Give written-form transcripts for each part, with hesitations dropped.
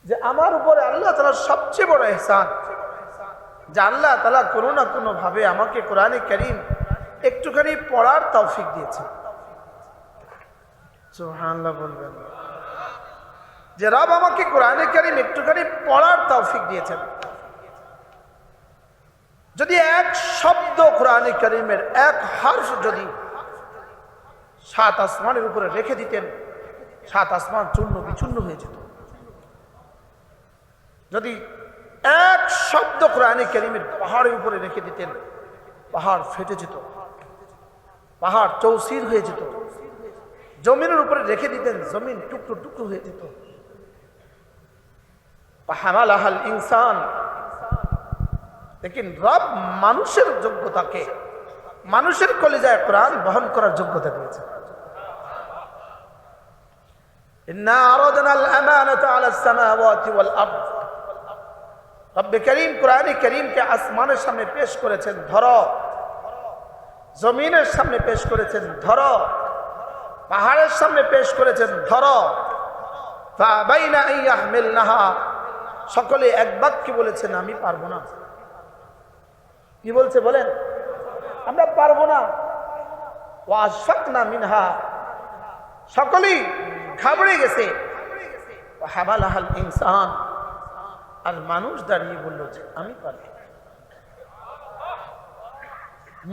যে আমার উপরে আল্লাহ তাআলার সবচেয়ে বড় ইহসান যে আল্লাহ তাআলা কোনো না কোনো ভাবে আমাকে কোরআনে কারীম একটুখানি পড়ার তৌফিক দিয়েছেন। সুবহানাল্লাহ বলবেন যে রব আমাকে কোরআনে কারীম একটুখানি পড়ার তৌফিক দিয়েছেন। যদি এক শব্দ কোরআনে কারীমের এক হরফ যদি সাত আসমানের উপরে রেখে দিতেন, সাত আসমান চূর্ণ বিচূর্ণ হয়ে যেত। যদি এক শব্দ কোরআনে কারীমের পাহাড়ের উপরে রেখে দিতেন, পাহাড় ফেটে যেত, পাহাড় চৌচির হয়ে যেত। জমিনের উপরে রেখে দিতেন, জমিন টুকরো টুকরো হয়ে যেত। হামালাহাল ইনসান, লেকিন রব মানুষের যোগ্যতাকে, মানুষের কলিজায় কোরআন বহন করার যোগ্যতা দিয়েছে। ইন্না আরাদনাল আমানাতা আলাস সামাওয়াতি ওয়াল আরদ, রব্বে করিম কোরআনে করিমকে আসমানের সামনে পেশ করেছেন, ধরো। জমিনের সামনে পেশ করেছেন, ধরো। পাহাড়ের সামনে পেশ করেছেন, ধরো। ফাবাইনা আন ইয়াহমিলনাহা, সকলে এক বাক্যে বলেছেন আমি পারবো না। কি বলছে বলেন? আমরা পারবো না। ওয়া আশফাকনা মিনহা, সকলেই ঘাবড়ে গেছে। ওয়া হামালাহাল ইনসান, আর মানুষ দাঁড়িয়ে বলল যে আমি পারবো।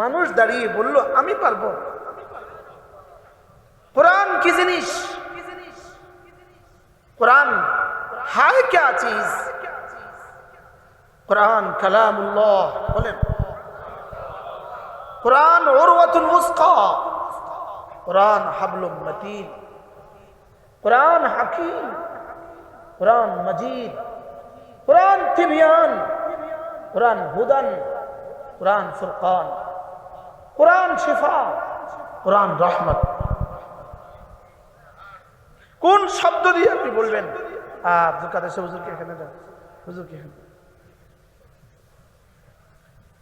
মানুষ দাঁড়িয়ে বলল আমি পারবো। কোরআন কি জিনিস? কোরআন হায় क्या चीज? কোরআন কালামুল্লাহ, বলেন। কোরআন উরওয়াতুল উসকা, কোরআন হাবলুম মতিন, কোরআন হাকিম, কোরআন মজিদ, কোরআন তিবিয়ান, কোরআন হুদান, কোরআন ফুরকান, কোরআন শিফা, কোরআন রহমত। কোন শব্দ দিয়ে আপনি বলবেন? আব্দুল কাদের হুজুরকে এখানে দেন, হুজুরকে এখানে।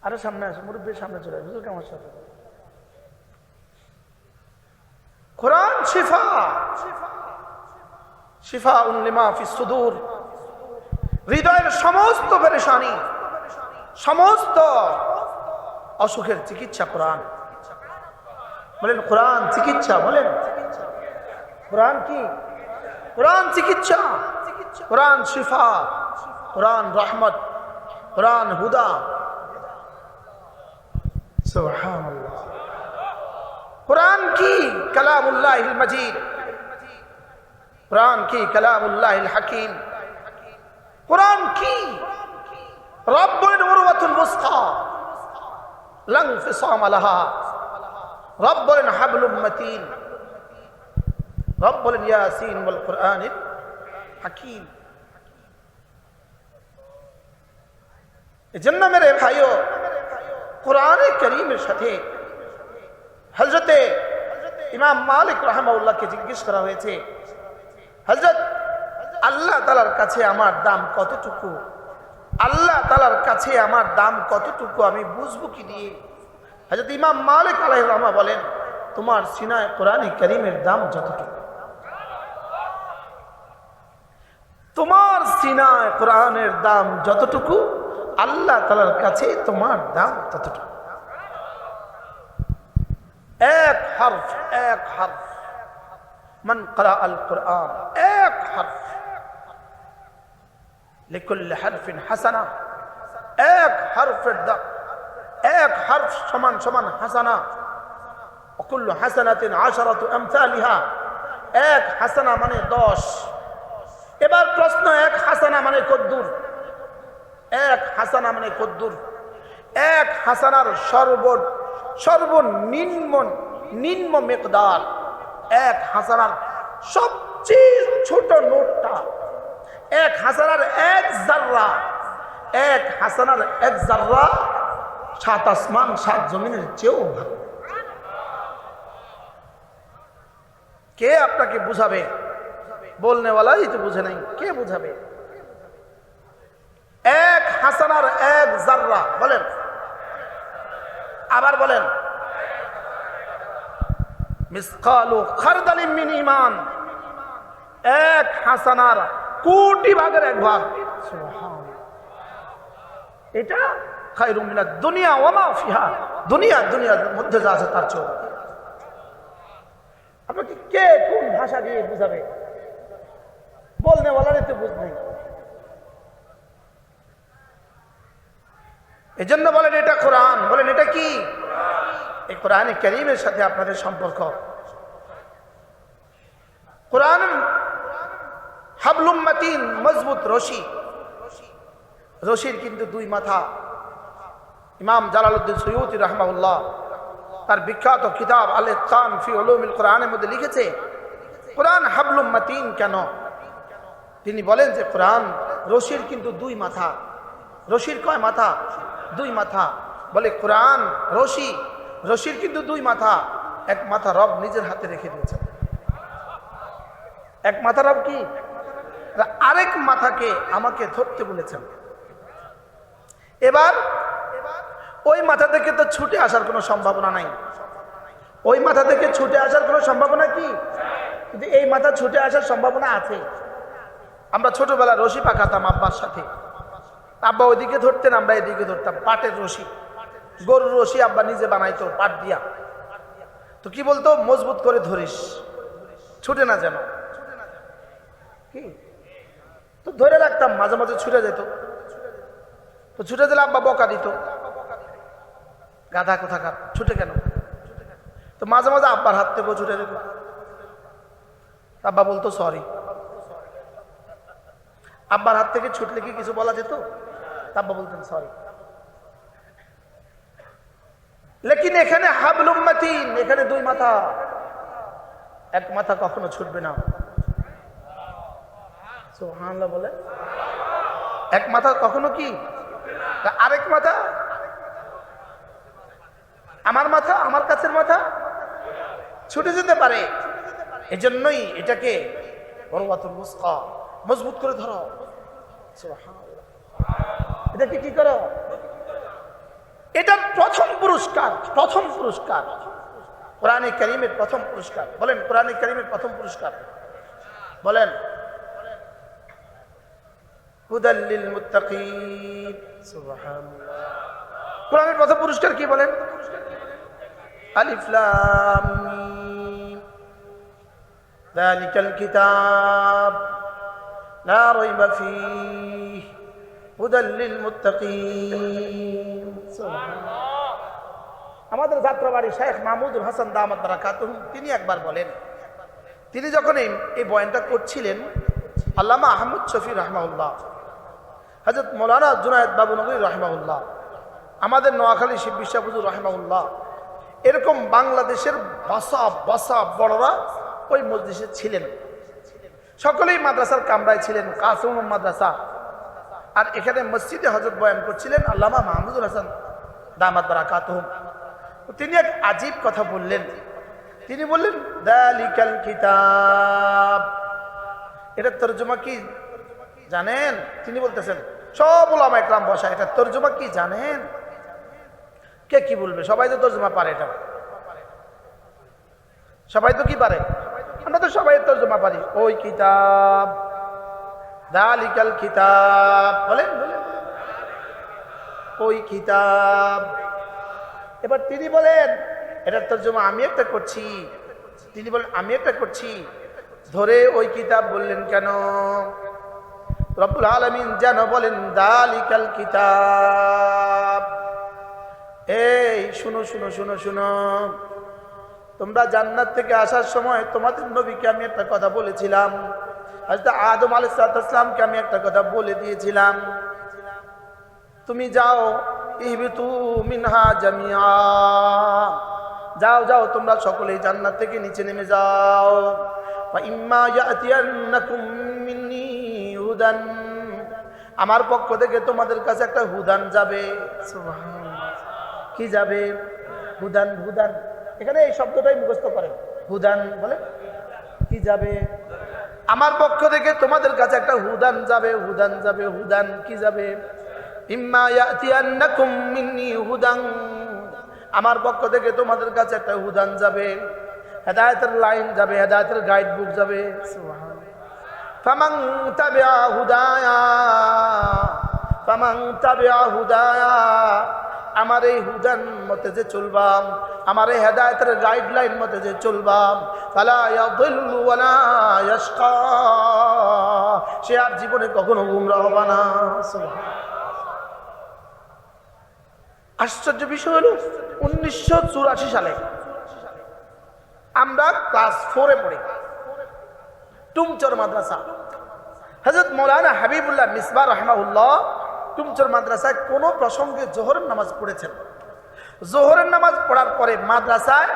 আরে সামনে আসো, মুরব্বীর সামনে চলে আসো, হুজুরকে আমার সাথে। কোরআন শিফা, শিফা লিমা ফিস সুদূর, হৃদয়ের সমস্ত পেরেশানি, সমস্ত অসুখের চিকিৎসা কোরআন। বলেন কোরআন চিকিৎসা, বলেন কোরআন কি? কোরআন চিকিৎসা, কোরআন শিফা, কোরআন রহমত, কোরআন হুদা। সুবহানাল্লাহ। কোরআন কি? কালামুল্লাহিল মজিদ, কোরআন কি? কালামুল্লাহিল হাকিম। কোরআন কি? রব্বুল উরওয়াতুল উসকা লা ইনফিসাম লাহা, রব্বুল হাবলুম মতিন, রব্বুল ইয়াসিন ওয়াল কোরআনিল হাকিম। এজন্য মেরে ভাইও, কোরআনে কারীমের সাথে হযরতে ইমাম মালিক রাহিমাহুল্লাহকে জিজ্ঞেস করা হয়েছে, হযরত আল্লাহ তাআলার কাছে আমার দাম কতটুকু? আল্লাহ তাআলার কাছে আমার দাম কতটুকু আমি বুঝবো কি দিয়ে? হযরত ইমাম মালিক আলাইহিস রাহমা বলেন, তোমার সিনায় কোরআনে কারীমের দাম যতটুকু, তোমার সিনায় কোরআনের দাম যতটুকু, আল্লাহ তাআলার কাছে তোমার দাম ততটুকু। এক হরফ, এক হরফ, মান ক্রা আল কোরআন, এক হরফ, লিকুল্লি হরফিন হাসানা, এক হরফের দাম, এক হরফ সমান সমান হাসানা, ওয়াকুল্লু হাসানাতিন আশারাতু আমসালিহা, এক হাসানা মানে 10। এবার প্রশ্ন, এক হাসানা মানে কদ্দুর? এক হাসানা মানে কদ্দুর? এক হাসানার সর্বনিম্ন মিকদার, এক হাসানার সবচেয়ে ছোট নোটটা, এক হাসানার এক জাররা, এক হাসানার এক জাররা 7 আসমান 7 জমিনের চেয়েও ভালো। কে আপনাকে বুঝাবে? বলনেওয়ালাই তো বুঝে নাই, কে বুঝাবে? এক হাসানার এক জাররা, বলেন, আবার বলেন, মিসকালু খারদালিন মিন ঈমান, এক হাসানার কোটি ভাগের এক ভাগ। এটা খায়রুম মিনাদ দুনিয়া ওয়া মা ফিহা, দুনিয়ার মধ্যে যা আছে তার চেয়ে। আপনাকে কে কোন ভাষা দিয়ে বুঝাবে? বলনে ওয়ালারই তো বুঝ নেই। এই জন্য বলেন এটা কোরআন, বলেন এটা কি? এই কোরআনে কারীমের সাথে আপনাদের সম্পর্ক। কোরআন হাবলুম মাতিন, মজবুত রশি। রশির কিন্তু দুই মাথা। ইমাম জালালউদ্দিন সুয়ুতি রাহমাহুল্লাহ তার বিখ্যাত কিতাব আল ইতকান ফি উলুমিল কোরআনের মধ্যে লিখেছে কোরআন হাবলুম মাতিন কেন। তিনি বলেন যে কোরআন রশির কিন্তু দুই মাথা। রশির কয় মাথা? দুই মাথা। বলে কোরআন রশির কিন্তু দুই মাথা। এক মাথা রব নিজের হাতে রেখে দিয়েছেন। এক মাথা রব কি? আরেক মাথাকে আমাকে ধরতে বলেছেন। এবার ওই মাথা থেকে তো ছুটে আসার কোনো সম্ভাবনা নাই। ওই মাথা থেকে ছুটে আসার কোনো সম্ভাবনা কি? কিন্তু এই মাথা ছুটে আসার সম্ভাবনা আছে। আমরা ছোটবেলা রশি পাকাতাম আব্বার সাথে। আব্বা ওইদিকে ধরতেন, আমরা এদিকে ধরতাম। পাটের রশি, গরুর রশি আব্বা নিজে বানাইতো পাট দিয়া। তো কি বলতো? মজবুত করে ধরিস, ছুটে না যেন। কি তো ধরে রাখতাম, মাঝে মাঝে ছুটে যেত। তো ছুটে গেলে আব্বা বকা দিত, গাধা কোথাকার, ছুটে কেন? তো মাঝে মাঝে আব্বার হাত থেকেও ছুটে যেত। আব্বা বলতো সরি। আব্বার হাত থেকে ছুটলে কি কিছু বলা যেত? আব্বা বলতেন সরি। লেকিন এখানে হাবলুম মাতিন, এখানে দুই মাথা। এক মাথা কখনো ছুটবে না। সুবহানাল্লাহ বলে। এক মাথা কখনো কি? আরেক মাথা, আমার মাথা, আমার কাছের মাথা ছুটে যেতে পারে। এজন্যই এটাকে বরওয়াতুল মুসকা, মজবুত করে ধরো। সুবহানাল্লাহ। এটাকে কি করো? এটার প্রথম পুরস্কার, প্রথম পুরস্কার কোরআনে কারীমের প্রথম পুরস্কার। বলেন কোরআনে কারীমের প্রথম পুরস্কার বলেন হুদাল লিল মুত্তাকিন। সুবহানাল্লাহ। কোরআনের প্রথম পুরস্কার কি বলেন? আলিফ লাম মিম যালিকাল কিতাব লা রাইবা ফীহি হুদাল লিল মুত্তাকিন। সুবহানাল্লাহ। আমাদের যাত্রাবাড়ি শেখ মাহমুদুল হাসান দামাত বারাকাতুহু তিনি একবার বলেন, তিনি যখন এই বয়ানটা করছিলেন, আল্লামা আহমদ শফি রাহমাহুল্লাহ, হযরত মাওলানা জুনায়েদ বাবুনগরী রাহমাহুল্লাহ, আমাদের নোয়াখালী শিব বিশ্বাস হুজুর রাহমাহুল্লাহ, এরকম বাংলাদেশের বাসা বড়রা ওই মজলিসে ছিলেন। সকলেই মাদ্রাসার কামরায় ছিলেন, কাসিম মাদ্রাসা। আর এখানে মসজিদে হযরত বয়ান করছিলেন আল্লামা মাহমুদুল হাসান দামাত বারাকাতুহু। তিনি এক আজীব কথা বললেন। তিনি বললেন যালিকাল কিতাব। এটার তরজমা কি জানেন? তিনি বলতেছেন সব উলামা ইকরাম বসা, এটার তরজমা কি জানেন? কে কি বলবে? সবাই তো তরজমা পারে। এটা সবাই তো কি পারে? আমরা তো সবাই তরজমা পারি। ওই কিতাব, যালিকাল কিতাব। বলেন ওই কিতাব। এবার তিনি বলেন এটার তরজমা আমি একটা করছি। তিনি বলেন আমি একটা করছি। ধরে ওই কিতাব বললেন কেন? রব্বুল আলামিন যেন বলেন যালিকাল কিতাব। এই শুনো শুনো শুনো শুনো, তোমরা জান্নাত থেকে আসার সময় তোমাদের নবীকে আমি একটা কথা বলেছিলাম, হযরত আদম আলাইহিস সালামকে আমি একটা কথা বলে দিয়েছিলাম, তুমি যাও ইহবিতু মিনহা জামিআ, যাও যাও তোমরা সকলেই জান্নাত থেকে নিচে নেমে যাও। ফা ইম্মা ইয়াতিয়ান্নাকুম মিন্নী হুদান, আমার পক্ষ থেকে তোমাদের কাছে একটা হুদান যাবে। সুবহানাল্লাহ। কি যাবে? হুদান। হুদান এখানে এই শব্দটাই মুখস্থ করেন। হুদান বলে কি যাবে? আমার পক্ষ থেকে তোমাদের কাছে একটা হুদান যাবে। হুদান যাবে। হুদান কি যাবে? ইম্মা ইয়াতিয়ান্নাকুম মিন্নী হুদান, আমার পক্ষ থেকে তোমাদের কাছে একটা হুদান যাবে, হেদায়েতের লাইন যাবে, হেদায়েতের গাইড বুক যাবে। সুবহানাল্লাহ। ফামান তাবিআ হুদায়া, আমার এই হুদান মতে যে চলবাম, আমার এই হেদায়েতের গাইডলাইন মতে যে চলবাম, ফালা ইয়াদিল্লু ওয়ালা ইয়াশকা, সে আর জীবনে কখনো গুমরাহ হবে না। আশ্চর্য বিষয় হলো 1984 সালে আমরা ক্লাস 4-এ পড়ি, টুমচর মাদ্রাসা। হযরত মাওলানা হাবিবুল্লাহ মিসবাহ রাহিমাহুল্লাহ টুমচর মাদ্রাসায় কোন প্রসঙ্গে জোহরের নামাজ পড়েছেন। জোহরের নামাজ পড়ার পরে মাদ্রাসায়,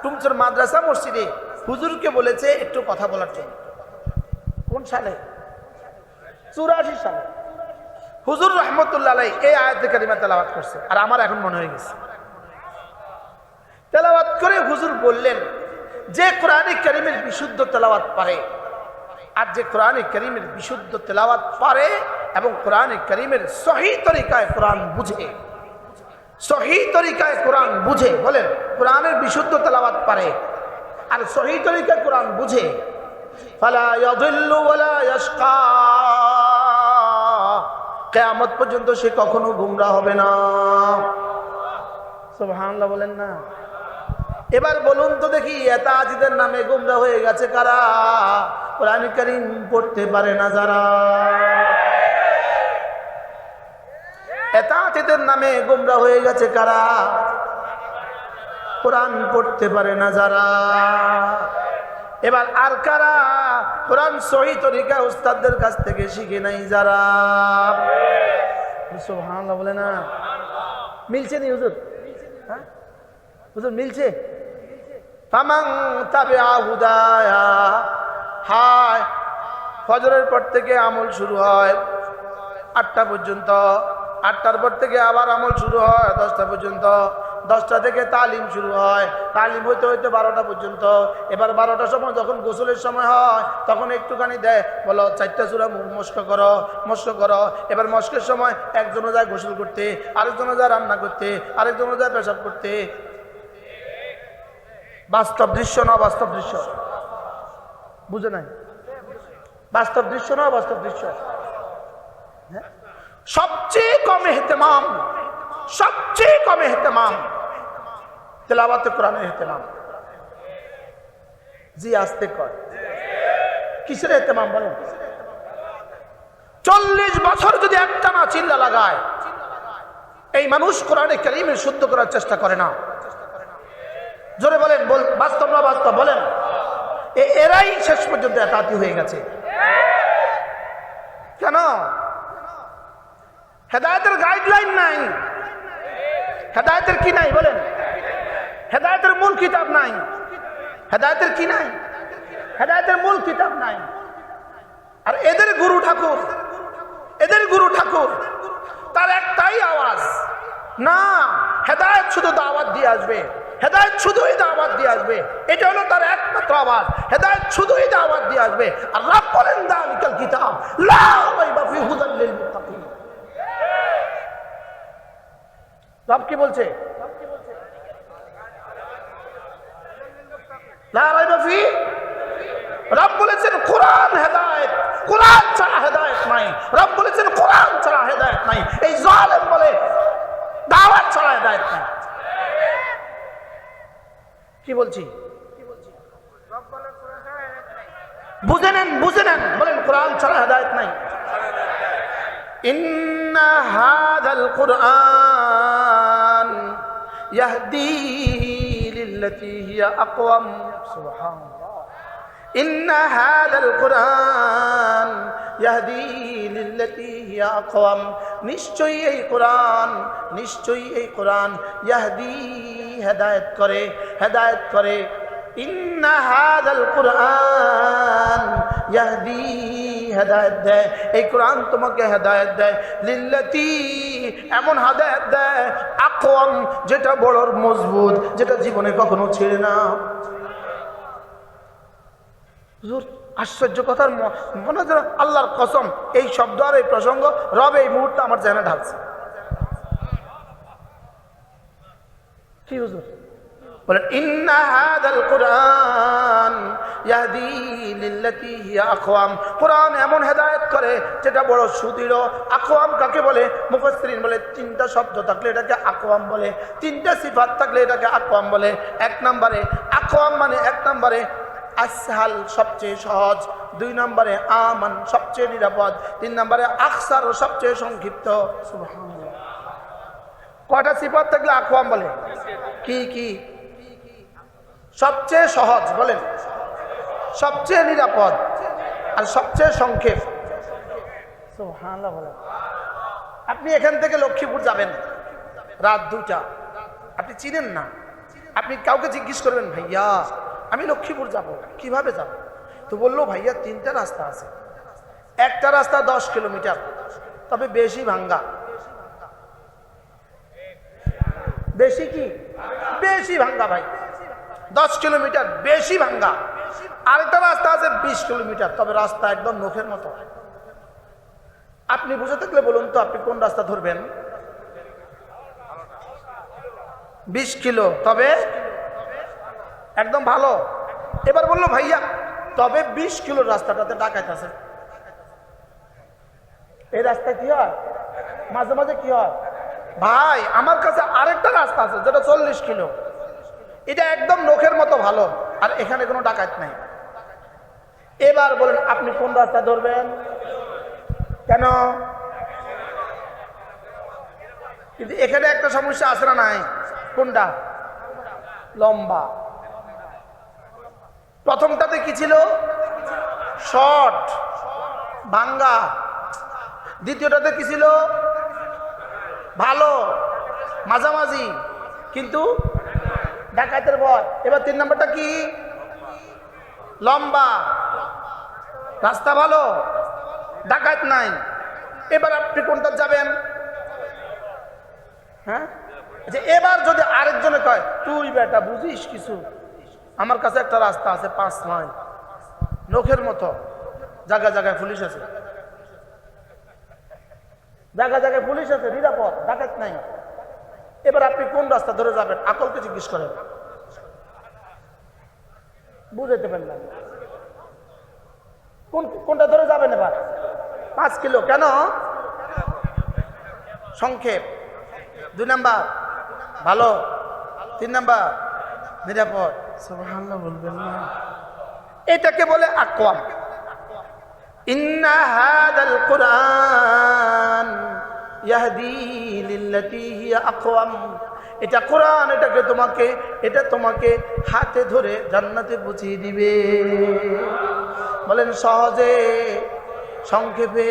টুমচর মাদ্রাসা মসজিদে হুজুরকে বলেছে একটু কথা বলার জন্য। কোন সালে? 84 সালে হুজুর রহমতুল্লাহ আলাইহি এই আয়াতে কারিমা তেলাওয়াত করছে। আর আমার এখন মনে হয়ে গেছে, তেলাওয়াত করে হুজুর বললেন, যে কোরআনে কারিমের বিশুদ্ধ তেলাওয়াত পারে, আর যে কোরআনে কারিমের বিশুদ্ধ তেলাওয়াত পারে এবং কোরআনে কারিমের সহি তরিকায় কোরআন বুঝে, সহি তরিকায় কোরআন বুঝে, বলেন কোরআনের বিশুদ্ধ তেলাওয়াত পারে আর সহি তরিকায় কোরআন বুঝে, ফালা ইয়াদিল্লু ওয়ালা ইয়াশকা, কিয়ামত পর্যন্ত সে কখনো গুমরাহ হবে না। সুবহানাল্লাহ বলেন না। এবার বলুন তো দেখি, এতাজিদের নামে গুমরাহ হয়ে গেছে কারা? কোরআন কারীম পড়তে পারে না যারা। এতাজিদের নামে গুমরাহ হয়ে গেছে কারা? কোরআন পড়তে পারে না যারা। এবার আর কারা? কোরআন সহি তরিকা উস্তাদদের কাছ থেকে শিখে নাই যারা। সুবহানাল্লাহ বলে না। মিলছে নি হুজুর? হ্যাঁ হুজুর মিলছে? ফামান তাবিআ হুদায়া, হায় ফজরের পর থেকে আমল শুরু হয় 8টা পর্যন্ত, 8টার পর থেকে আবার আমল শুরু হয় 10টা পর্যন্ত, 10টা থেকে তালিম শুরু হয়, তালিম হইতে হইতে 12টা পর্যন্ত। এবার 12টার সময় যখন গোসলের সময় হয় তখন একটুখানি দেয়, বলো 4টা সূরা মস্ক করো, মস্ক করো। এবার মস্কের সময় একজনও যায় গোসল করতে, আরেকজনও যায় রান্না করতে, আরেকজনও যায় পেশাব করতে। বাস্তব দৃশ্য না বাস্তব দৃশ্য? বুঝে নাই? বাস্তব দৃশ্য না বাস্তব দৃশ্য? সবচেয়ে কম ইহতেমাম, সবচেয়ে কম ইহতেমাম তেলাওয়াতে কোরআনের ইহতেমাম। জি আস্তে কর, কিসের ইহতেমাম বলেন? 40 বছর যদি একটানা চিল্লা লাগায়, এই মানুষ কোরআনে কারীমের শুদ্ধ করার চেষ্টা করে না। জোরে বলেন, বাস্তব না বাস্তব বলেন? এরাই শেষ পর্যন্ত এতাতি হয়ে গেছে। কেন? হেদায়েতের গাইডলাইন নাই। হেদায়েতের কি নাই বলেন? হেদায়েতের মূল কিতাব নাই। হেদায়েতের কি নাই? হেদায়েতের মূল কিতাব নাই। আর এদের গুরু ঠাকুর, এদের গুরু ঠাকুর তার একটাই আওয়াজ, না হেদায়েত শুধু দাওয়াত দিয়ে আসবে, হেদায়েত শুধুই দাওয়াত দিয়ে আসবে, এটা হলো তার একমাত্র আওয়াজ। হেদায়েত শুধুই দাওয়াত দিয়ে আসবে। আর রব বলেন, যালিকাল কিতাব লা রাইবা ফীহি হুদাল লিল মুত্তাকিন। রব কি বলছে? লা রাইবা ফীহি। রব বলেছেন কোরআন হেদায়েত, কোরআন ছাড়া হেদায়েত নাই। রব বলেছেন কোরআন ছাড়া হেদায়েত নাই। এই জালেম বলে দাওয়াত ছাড়া হেদায়েত নাই। কি বলছি? বুঝে নেন, বুঝে নেন, বলেন কোরআন ছাড়া হেদায়েত নাই। ইন্না হাযাল কুরআন ইয়াহদি লিল্লাতী হিয়া আকওয়াম। সুবহানাল্লাহ। ইন্না হাযাল কুরআন ইয়াহদি লিল্লাতী হিয়া আকওয়াম। নিশ্চয়ই এই কোরআন, নিশ্চয়ই এই কোরআন ইয়াহদি হেদায়েত করে, হেদায়েত করে। ইন্না হাযাল কুরআন ইয়াহদি, হেদায়েত দেয়, এই কোরআন তোমাকে হেদায়েত দেয়। লিল্লাতী, এমন হেদায়েত দেয় আকওয়াম, যেটা বড় মজবুত, যেটা জীবনে কখনো ছেড়ে না। হুজুর আশ্চর্য কথার মনে হয় আল্লাহর কসম, এই শব্দ আর এই প্রসঙ্গ রব এই মুহূর্তে আমার জেনে ঢালছে। কি হুজুর বলেন? ইন্না হাযাল কুরআন ইয়াহদি লিল্লাতি হিয়া আকওয়াম। কোরআন এমন হেদায়েত করে যেটা বড় সুদৃঢ়। আকওয়াম কাকে বলে? মুফাসসিরিন বলে তিনটা শব্দ থাকলে এটাকে আকওয়াম বলে, তিনটা সিফাত থাকলে এটাকে আকওয়াম বলে। এক নম্বরে আকওয়াম মানে এক নম্বরে আসহাল সবচেয়ে সহজ, দুই নম্বরে আমান সবচেয়ে নিরাপদ, তিন নম্বরে আকসার সবচেয়ে সংক্ষিপ্ত। সুবহানাল্লাহ। কয়টা সিফাত থাকলে আকওয়াম বলে? কি কি? সবচেয়ে সহজ বলেন, সবচেয়ে নিরাপদ, আর সবচেয়ে সংক্ষেপ। সুবহানাল্লাহ বলেন। আপনি এখান থেকে লক্ষ্মীপুর যাবেন রাত 2টা, আপনি চিনেন না, আপনি কাউকে জিজ্ঞেস করবেন ভাইয়া আমি লক্ষ্মীপুর যাব, কিভাবে যাব? তো বললো ভাইয়া 3টা রাস্তা আছে, একটা রাস্তা 10 কিলোমিটার, তবে বেশি ভাঙ্গা। বেশি কি? বেশি ভাঙ্গা ভাই, 10 কিলোমিটার বেশি ভাঙ্গা। আরেকটা রাস্তা আছে 20 কিলোমিটার, তবে রাস্তা একদম নখের মতো। আপনি বুঝে থাকলে বলুন তো আপনি কোন রাস্তা ধরবেন? 20 কিলো, তবে একদম ভালো। এবার বললো ভাইয়া তবে 20 কিলোর রাস্তাটাতে ডাকাত আছে, এই রাস্তা কি হয়? মাঝে মাঝে কি হয়? ভাই আমার কাছে আরেকটা রাস্তা আছে যেটা 40 কিলো, এটা একদম নখের মতো ভালো, আর এখানে কোনো ডাকাত নাই। এবার বলেন আপনি কোন রাস্তা ধরবেন? কেন? কিন্তু এখানে একটা সমস্যা আছে না নাই? কোনটা? লম্বা। প্রথমটাতে কি ছিল? শর্ট, ভাঙ্গা। দ্বিতীয়টাতে কি ছিল? ভালো, মাঝামাঝি, কিন্তু ডাকাতের ভয়। এবার 3 নম্বরটা কি? লম্বা, রাস্তা ভালো, ডাকাত নাই। এবার আপনি কোনটা যাবেন? হ্যাঁ, এবার যদি আরেকজনে কয় তুই বেটা বুঝিস কিছু, আমার কাছে একটা রাস্তা আছে 5 মাইল, নখের মতো, জায়গায় জায়গায় পুলিশ আছে, জায়গায় জায়গায় পুলিশ আছে, নিরাপদ, ডাকাত নাই। এবার আপনি কোন রাস্তা ধরে যাবেন? আকলকে জিজ্ঞেস করেন, বুঝাইতে পারলাম কোনটা ধরে যাবেন? এবার 5 কিলো। কেন? সংক্ষেপ। 2 নাম্বার ভালো, 3 নাম্বার নিরাপদ। সুবহানাল্লাহ বলবেন না? এটাকে বলে আকওয়াম। ইন্না হাদাল কুরআন ইয়াহদি লিল্লাতি হিয়া আকওয়াম। এটা কোরআন, এটা তোমাকে হাতে ধরে জান্নাতে পৌঁছিয়ে দিবে। বলেন সহজে, সংক্ষেপে,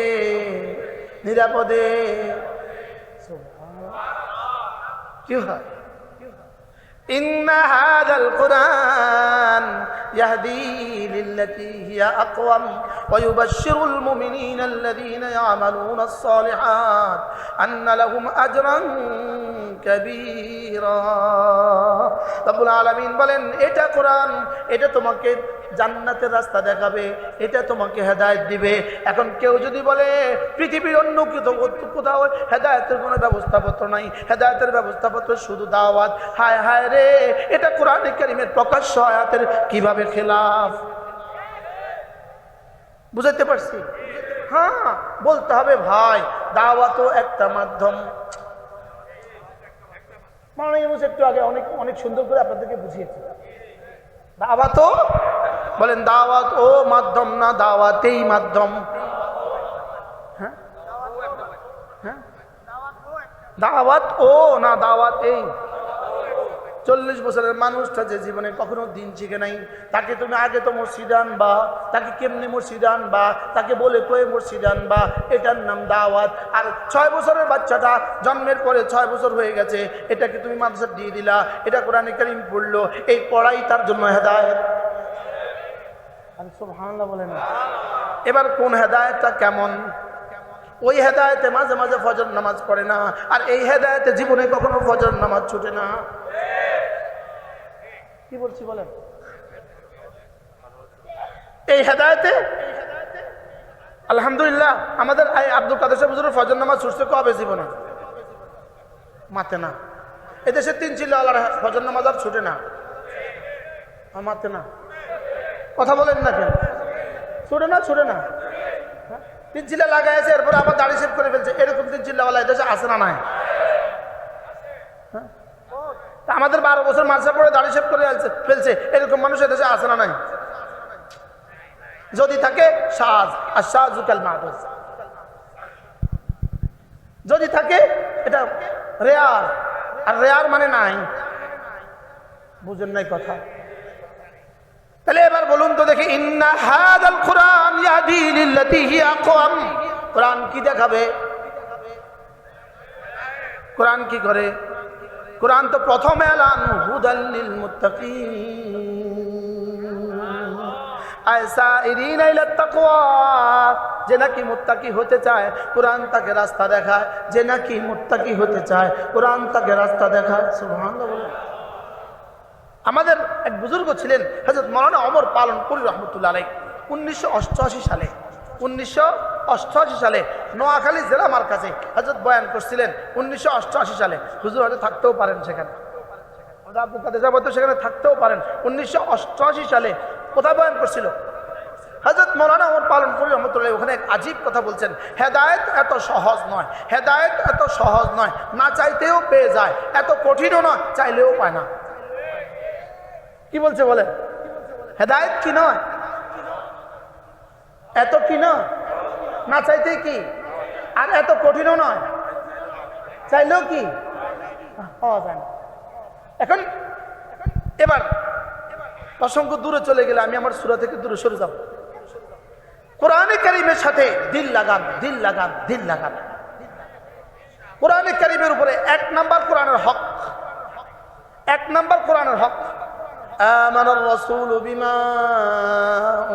নিরাপদে। কি হয়? ইন্না হাদাল কুরআন ইয়াহদি লিল্লাতি হিয়া আকওয়াম ওয়া ইউবাশশিরুল মুমিনিনা আল্লাযীনা ইয়া'মালুনাস সালিহাত আন্না লাহুম আজরান কাবীরা। রব্বুল আলামিন বলেন এটা কোরআন, এটা তোমাকে জান্নাতের রাস্তা দেখাবে, এটা তোমাকে হেদায়েত দিবে। এখন কেউ যদি বলে পৃথিবীর অন্য কোথাও হেদায়েতের কোনো ব্যবস্থাপত্র নাই, হেদায়েতের ব্যবস্থাপত্র শুধু দাওয়াত, হায় হায় রে, এটা কোরআনে কারীমের প্রকাশ্য আয়াতের কিভাবে খেলাফ। বুঝাইতে পারছি? হ্যাঁ, বলতে হবে ভাই দাওয়াতও একটা মাধ্যম। মানে একটু আগে অনেক সুন্দর করে আপনাদেরকে বুঝিয়েছি। দাওয়াতও বলেন দাওয়াত ও মাধ্যম না, দাওয়াতেই মাধ্যম। হ্যাঁ, দাওয়াত ও না, দাওয়াতেই। 40 বছরের মানুষটা যে জীবনে কখনো দিন শিখে নাই, তাকে তুমি আগে তো মসজিদে আনবা, তাকে কেমনি মসজিদে আনবা, তাকে বলে কয়ে মসজিদে আনবা, এটার নাম দাওয়াত। আর 6 বছরের বাচ্চাটা জন্মের পরে 6 বছর হয়ে গেছে, এটাকে তুমি মাদ্রাসা দিয়ে দিলা, এটা কোরআনে কারীম পড়লো, এই পড়াই তার জন্য হেদায়েত। সুবহানাল্লাহ বলেন। এবার কোন হেদায়েতটা কেমন? ওই হেদায়েতে মাঝে মাঝে ফজর নামাজ পড়ে না, আর এই হেদায়েতে জীবনে কখনো ফজর নামাজ ছুটে না। কি বলছি বলেন? এই হেদায়েতে আলহামদুলিল্লাহ আমাদের আব্দুল কাদের সাহেব হুজুরের ফজর নামাজ ছুটছে কবে জীবনে? মাতে না। এদেশে 3 চিল্লা আল্লাহর ফজর নামাজ আর ছুটে না, মাতে না। কথা বলেন না কেন? ছুটে না, ছুটে না। তিন চিল্লা লাগাইছে, এরপরে আবার দাড়ি শেভ করে ফেলছে। এরকম তিন চিল্লাওয়ালা এদেশে আছে না নাই? আমাদের 12 বছর মাদ্রাসা পড়ে দাড়ি শেভ করে ফেলছে, এরকম মানুষ এদেশে আছে না নাই? যদি থাকে সাজ আর সাজুকাল মাদুস, যদি থাকে এটা রেয়ার, আর রেয়ার মানে নাই। বুঝেন নাই কথা? তাহলে এবার বলুন তো দেখি, ইন্না হাযাল কুরআন ইয়াহদি লিল্লাতী হিয়া আকওয়াম। কোরআন কি দেখাবে? কোরআন কি করে? কোরআন তো প্রথম এলান হুদাল লিল মুত্তাকিন আয়সাইরিনা ইলা তাকওয়া। যে নাকি মুত্তাকি হতে চায় কোরআন তাকে রাস্তা দেখায়, যে নাকি মুত্তাকি হতে চায় কোরআন তাকে রাস্তা দেখায়। সুবহানাল্লাহ বলেন। আমাদের এক বুজুর্গ ছিলেন হযরত মাওলানা ওমর পালনপুরি রহমতুল্লাহ আলাইহি। 1988 সালে নোয়াখালী জেলা মার্কাজে হযরত বয়ান করছিলেন। 1988 সালে হুজুর হয়তো থাকতেও পারেন সেখানে, আব্দুল কাদের সাহেব হয়তো সেখানে থাকতেও পারেন। 1988 সালে কোথায় বয়ান করছিল হযরত মাওলানা ওমর পালনপুরি রহমতুল্লাহ। ওখানে এক আজীব কথা বলছেন, হেদায়েত এত সহজ নয়, হেদায়েত এত সহজ নয়, না চাইতেও পেয়ে যায়, এত কঠিনও নয়, চাইলেও পায় না। কি বলছে বলেন? হেদায়েত কি নয়, এত কি নয়, না চাইতে কি, আর এত কঠিনও নয়, চাইলেও কি পাওয়া যায় না। এখন এবার প্রসঙ্গ দূরে চলে গেলে আমি আমার সূরা থেকে দূরে সরে যাব। কোরআনে কারীমের সাথে দিল লাগান, দিল লাগান, দিল লাগান। কোরআনে কারীমের উপরে 1 নাম্বার কোরআনের হক, 1 নাম্বার কোরআনের হক। আমানার রাসূল বিমা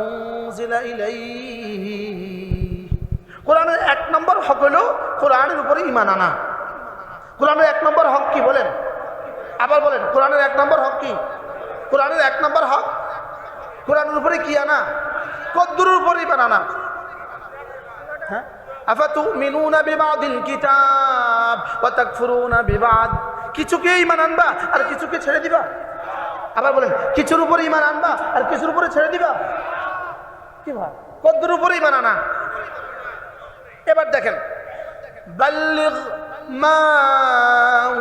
উনজিলা ইলাইহি। কোরআনের 1 নম্বর হক হলো কোরআনের উপরে ঈমান আনা। কোরআনের 1 নম্বর হক কি বলেন? আবার বলেন, কোরআনের 1 নম্বর হক কি? কোরআনের 1 নম্বর হক কোরআনের উপরে কি আনা? কদ্দুরের উপরে ঈমান আনা। হ্যাঁ, আফাতুমিনুনা বিবাদিল কিতাব ওয়া তাকফুরুনা বিবাদ। কিছুকে ঈমান আনবা আর কিছুকে ছেড়ে দিবা। আবার বলেন, কিছুর উপরে ঈমান আনবা আর কিছুর উপরে ছেড়ে দিবা। কি ভাই, কদ্দুর উপরে ঈমান আনা। এবার দেখেন, বাল্লিগ মা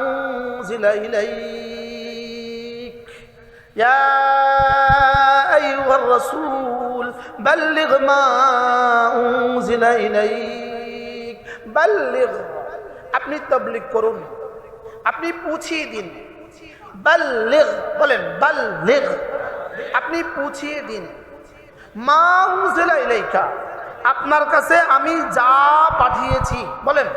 উনজিলা ইলাইক ইয়া আইয়ুহার রাসূল বাল্লিগ মা উনজিলা ইলাইক। বাল্লিগ, আপনি তাবলীগ করুন, আপনি পৌঁছিয়ে দিন। বাল্লিগ, বলেন বাল্লিগ, আপনি পৌঁছিয়ে দিন। মা উনজিলা ইলাইকা, আপনার কাছে আমি যা পাঠিয়েছি। বলেন,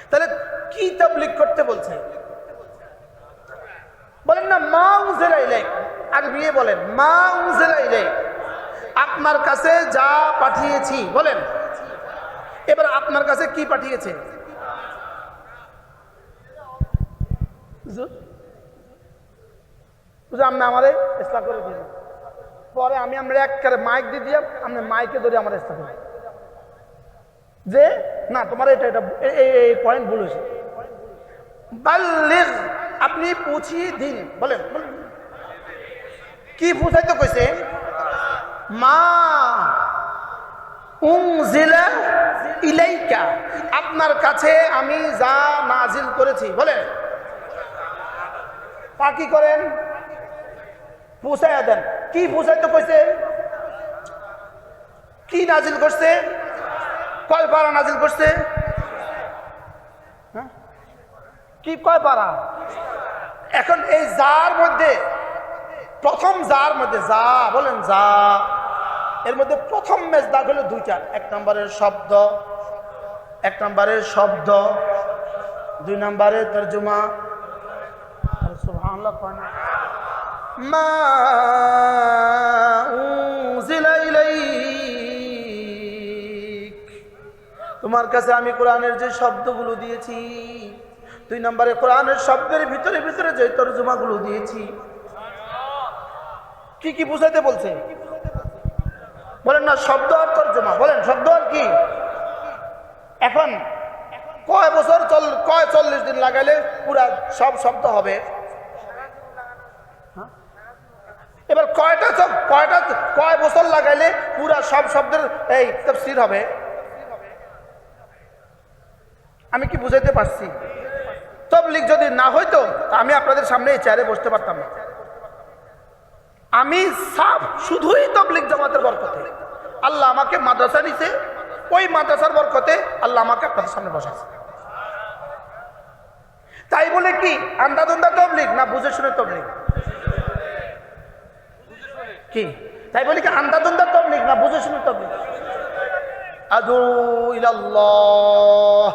তাহলে কি তাবলীগ করতে বলছে? বলেন না মা উনজিলা ইলাইক, আরবি বলেন মা উনজিলা ইলাইক, আপনার কাছে যা পাঠিয়েছি। বলেন, এবার আপনার কাছে কি পাঠিয়েছে? আপনি আমারে ইসলাম করে দিন, পরে আমি আমরা এক করে মাইক দিয়ে দিয়ে আপনি মাইকে ধরে আমার ইসলাম করি যে না তোমার এটা এটা এই পয়েন্ট ভুল হয়েছে। বাল্লিগ, আপনি পৌঁছিয়ে দিন। বলেন কি পৌঁছাইতে কইছে? মা উনজিলা ইলাইকা, আপনার কাছে আমি যা নাজিল করেছি। বলেন, তা কি করেন? পৌঁছাইয়া দেন। কি পৌঁছাইতে কইছে? কি নাজিল করছে? কয় পারা নাজিল করছে? কি কয় পারা? এখন এই যার মধ্যে প্রথম যার মধ্যে যা, বলেন যা, এর মধ্যে প্রথম মেজদাক হলো 2টা। 1 নম্বরের শব্দ, 1 নম্বরের শব্দ, 2 নম্বরের তরজমা। সুবহানাল্লাহ। মা উনজিলা ইলাইক, তোমার কাছে আমি কোরআনের যে শব্দগুলো দিয়েছি। 2 নম্বরে কোরআনের শব্দের ভিতরে ভিতরে যে তরজমাগুলো দিয়েছি। কি কি বুঝাইতে বলছে? বলেন না শব্দ আর তরজমা। বলেন শব্দ আর কি? এখন কয় বছর কয় 40 দিন লাগাইলে পুরা সব শব্দ হবে? এবার কয় বছর লাগাইলে পুরা সব শব্দের এই তাফসীর হবে? আমি কি বুঝাইতে পারছি? তাবলীগ যদি না হইতো আমি আপনাদের সামনে এই চেয়ারে বসতে পারতাম না। আমি সাফ শুধুই তাবলীগ জামাতের বরকতে আল্লাহ আমাকে মাদ্রাসা নিছে, ওই মাদ্রাসার বরকতে আল্লাহ আমাকে আপনাদের সামনে বসাছে। তাই বলে কি আন্ধাধুন্ধা তাবলীগ না বুঝে শুনে তাবলীগ? কি তাই বলে কি আন্ধাধুন্ধা তাবলীগ না বুঝে শুনে তাবলীগ? আদু ইলাল্লাহ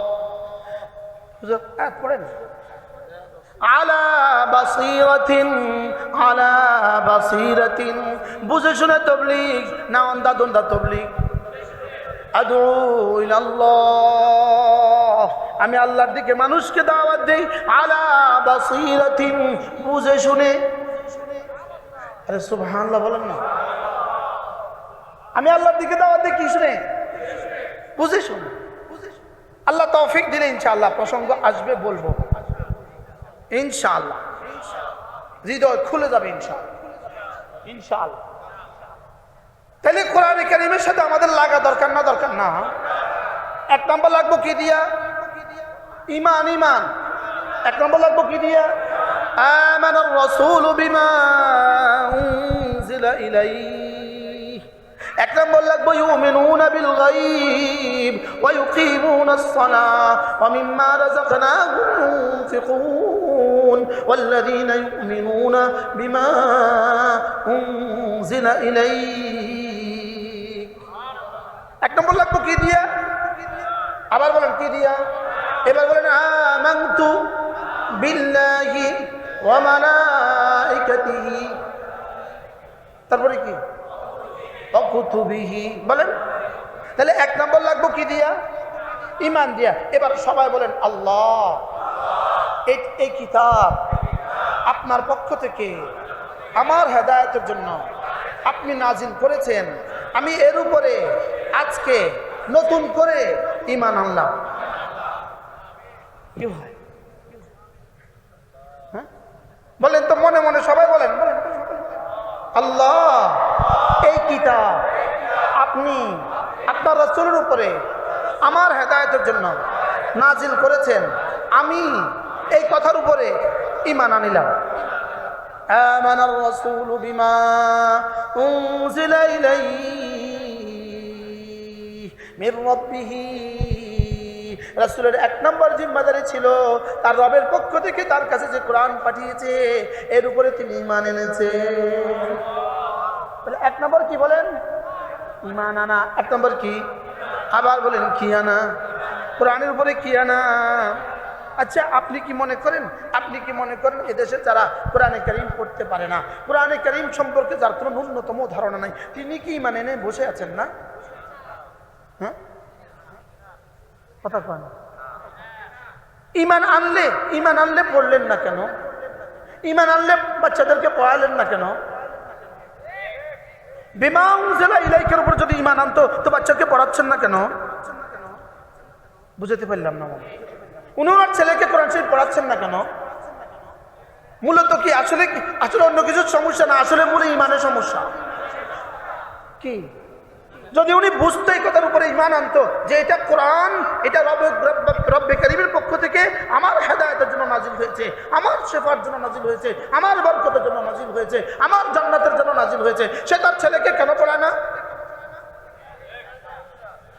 পড়েন আলা বাসীরাতিন আলা বাসীরাতিন, বুঝে শুনে তাবলীগ না আন্ধাধুন্ধা তাবলীগ? আদু ইলাল্লাহ, আমি আল্লাহর দিকে মানুষকে দাওয়াত দেই আলা বাসীরাতিন, বুঝে শুনে। আরে সুবহানাল্লাহ বলেন না। আমি আল্লাহর দিকে দাওয়াত দিই কি শুনে? বুঝে শুনে। আল্লাহ তৌফিক দিলে ইনশাআল্লাহ প্রসঙ্গ আসবে, বলবো ইনশাআল্লাহ, হৃদয় খুলে যাবে ইনশাআল্লাহ। তাহলে কোরআনে কারীমের সাথে আমাদের লাগা দরকার না দরকার না? এক নম্বর লাগবো কি দিয়া? ঈমান। এক নম্বর লাগবো কি দিয়া? আমানার রাসূলু বিমা উনজিলা ইলাইহি। এক নম্বর লাগবো ইউমিনুনা বিল গায়ব ওয়া ইউকিমুনাস সালাহ ওয়া মিম্মা রাযাকনাহুম ইউনফিকুন ওয়াল্লাযীনা ইউমিনুনা বিমা উনজিলা ইলাইহি। এক নম্বর লাগবো কি দিয়া? আবার বলেন কি দিয়া? এবার বলেন আমানতু বিল্লাহি ওয়া মালাইকাতিহি। তারপরে কি? ওয়া কুতুবিহি। বলেন তাহলে এক নম্বর লাগবো কি দিয়া? ঈমান দিয়া। এবার সবাই বলেন আল্লাহ, এই কিতাব আপনার পক্ষ থেকে আমার হেদায়েতের জন্য আপনি নাজিল করেছেন, আমি এর উপরে আজকে নতুন করে ঈমান আনলাম। কি হয়? হ্যাঁ বলেন তো, মনে মনে সবাই বলেন আল্লাহ, এই কিতাব আপনি আপনার রাসূলের উপরে আমার হেদায়েতের জন্য নাজিল করেছেন, আমি এই কথার উপরে ঈমান আনিলাম। আমানার রাসূলু বিমা উনজিলা ইলাইহি মির রাব্বিহি। রাসূলের এক নম্বর জিম্মাদারি ছিল তার রবের পক্ষ থেকে তার কাছে যে কোরআন পাঠিয়েছে এর উপরে তিনি ঈমান এনেছে। বলে এক নম্বর কি বলেন? ঈমান আনা। এক নম্বর কি? আবার বলেন কি আনা? কোরআনের উপরে কি আনা। আচ্ছা আপনি কি মনে করেন এদেশে যারা কোরআনে কারীম পড়তে পারে না, কোরআনে কারীম সম্পর্কে যার কোনো ন্যূনতম ধারণা নাই, তিনি কি ঈমান এনে বসে আছেন না? হ্যাঁ কথা কয় না। ঈমান আনলে পড়লেন না কেন? ঈমান আনলে বাচ্চাদেরকে পড়ালেন না কেন? বিমা উনজিলা ইলাইহির উপর যদি ঈমান আনতো তো বাচ্চাকে পড়াচ্ছেন না কেন? বুঝাতে পারলাম না। উনার ছেলেকে কোরআন শরীফ পড়াচ্ছেন না কেন? মূলত কি আসলে অন্য কিছুর সমস্যা না, আসলে মূলে ঈমানের সমস্যা। কি যদি উনি বুঝতো, এই কথার উপরে ঈমান আনতো যে এটা কোরআন, এটা রব্বে কারীমের পক্ষ থেকে আমার হেদায়েতের জন্য নাজিল হয়েছে, আমার শেফার জন্য নাজিল হয়েছে, আমার বরকতের জন্য নাজিল হয়েছে, আমার জান্নাতের জন্য নাজিল হয়েছে, সে তার ছেলেকে কেন পড়ায় না?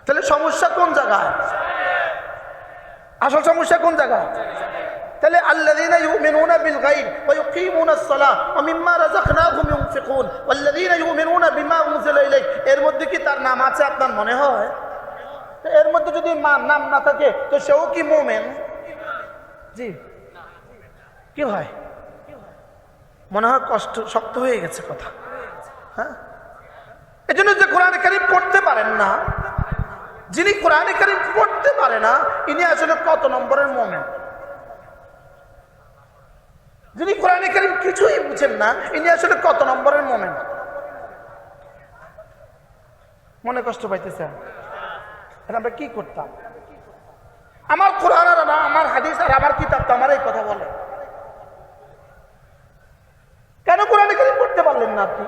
তাহলে সমস্যা কোন জায়গায়? আসল সমস্যা কোন জায়গায়? তাহলে আল্লাযীনা ইউমিনুনা বিল গায়ব ওয়া ইউকিমুনাস সালাহ ওয়া মিম্মা রাযাকনাহুম ইউনফিকুন ওয়াল্লাযীনা ইউমিনুনা বিমা উনজিলা ইলাইহি, এর মধ্যে কি তার নাম আছে আপনার মনে হয়? এর মধ্যে যদি নাম না থাকে তো সেও কি মুমিন? জি কি ভাই, মনে হয় শক্ত হয়ে গেছে কথা। হ্যাঁ এজন্য যে কোরআনে কারীম পড়তে পারেন না, যিনি কোরআনে কারীম পড়তে পারে না, ইনি আসলে কত নম্বরের মুমিন? যিনি কোরআনে কারীম কিছুই বুঝেন না, ইনি আসলে কত নম্বরের মুমিন? মনে কষ্ট পাইতেছেন? আমরা কি করতাম? আমার কোরআন আর আমার হাদিস আর আমার কিতাব তো আমার এই কথা বলে। কেন কোরআনে কারীম পড়তে পারলেন না আপনি?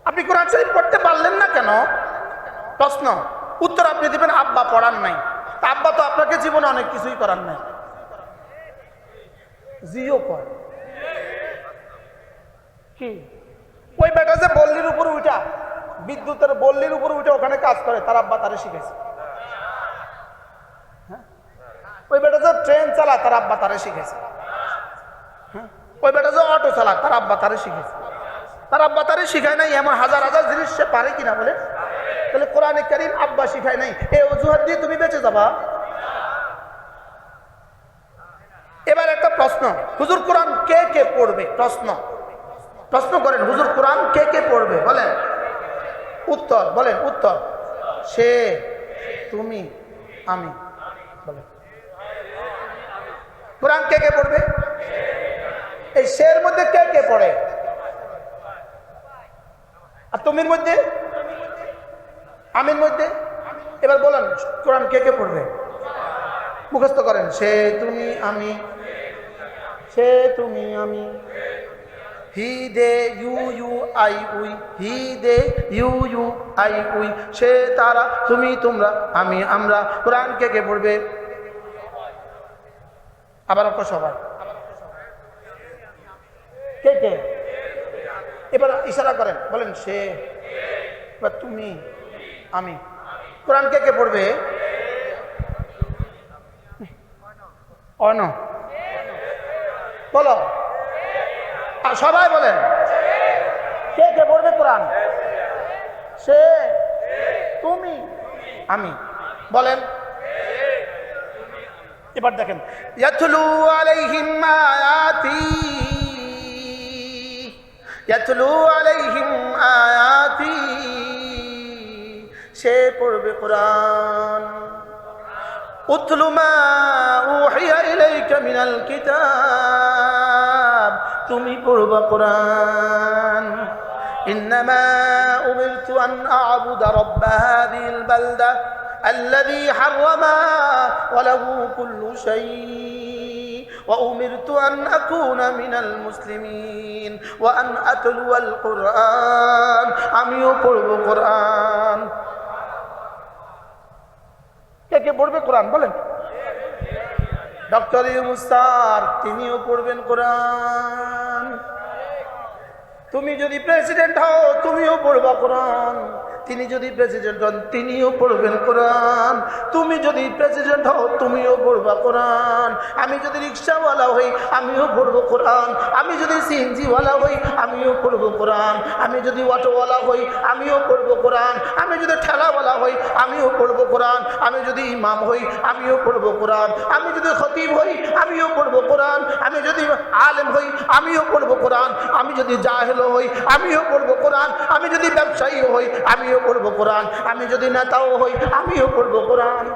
আপনি কোরআন শরীফ পড়তে পারলেন না কেন? প্রশ্ন, উত্তর আপনি দিবেন আব্বা পড়ান নাই। তা আব্বা তো আপনাকে জীবনে অনেক কিছুই করার নাই। জিও কর কি ওই বেটা যে বল্লির উপর উঠা, বিদ্যুতের বল্লির উপর উঠে ওখানে কাজ করে, তার আব্বা তারে শিখেছে। ওই বেটা যে ট্রেন চালায়, তার আব্বা তারে শিখেছে। ওই বেটা যে অটো চালায়, তার আব্বা তারে শিখেছে। তার আব্বা তারে শিখায় নাই এমন হাজার হাজার জিনিস সে পারে কিনা বলে? তাহলে কোরআনে কারীম আব্বা শিখায় নাই, এই অজুহাত দিয়ে তুমি বেঁচে যাবা? এবার একটা প্রশ্ন, হুজুর কোরআন কে কে পড়বে? প্রশ্ন করেন, হুজুর কোরআন কে কে পড়বে? বলেন উত্তর, বলেন উত্তর। সে, তুমি, আমি। বলেন কোরআন কে কে পড়বে? এই শের মধ্যে কে কে পড়ে? আর তুমির মধ্যে, আমির মধ্যে। এবার বলেন কোরআন কে কে পড়বে? মুখস্থ করেন, সে, তুমি, আমি। সে, তুমি, আমি। He, they, you, I, we. He, they, you, I, we. সে, তারা, তুমি, তোমরা, আমি, আমরা। কোরআন কে কে পড়বে? আবার সবাই কে কে? এবার ইশারা করেন, বলেন সে, বা তুমি, আমি। কোরআন কে কে পড়বে? অন বলো, সবাই বলেন কে কে পড়বে কোরআন? সে, তুমি, আমি। বলেন এবার দেখেন, ইয়াতলু আলাইহিম আয়াতি, ইয়াতলু আলাইহিম আয়াতি। সে পড়বে কোরআন। উতলু মা উহিয়া ইলাইকা মিনাল কিতাব। তুমি পড়বা কোরআন। ইন্নামা উমিরতু আন আ'বুদা রাব্ব হাযিহিল বালদা الذي حرمها وله كل شيء وأمرت أن أكون من المسلمين وأن أتلو القرآن আমিও পড়ব কোরআন। কে কে পড়বে কোরআন? বলেন। ডক্টর ইউনূস স্যার, তিনিও পড়বেন কোরআন। তুমি যদি প্রেসিডেন্ট হও, তুমিও পড়বা কোরআন। তিনি যদি প্রেসিডেন্ট হন, তিনিও পড়বেন কোরআন। তুমি যদি প্রেসিডেন্ট হও, তুমিও পড়বা কোরআন। আমি যদি রিক্সাওয়ালা হই, আমিও পড়বো কোরআন। আমি যদি সিএনজিওয়ালা হই, আমিও পড়বো কোরআন। আমি যদি অটোওয়ালা হই, আমিও পড়বো কোরআন। আমি যদি ঠেলাওয়ালা হই, আমিও পড়বো কোরআন। আমি যদি ইমাম হই, আমিও পড়বো কোরআন। আমি যদি খতিব হই, আমিও পড়বো কোরআন। আমি যদি আলেম হই, আমিও পড়বো কোরআন। আমি যদি জাহেল হই, আমিও পড়বো কোরআন। আমি যদি ব্যবসায়ী হই, আমিও পড়বো কোরআন। আমি যদি নেতাও হই, আমিও পড়বো কোরআন।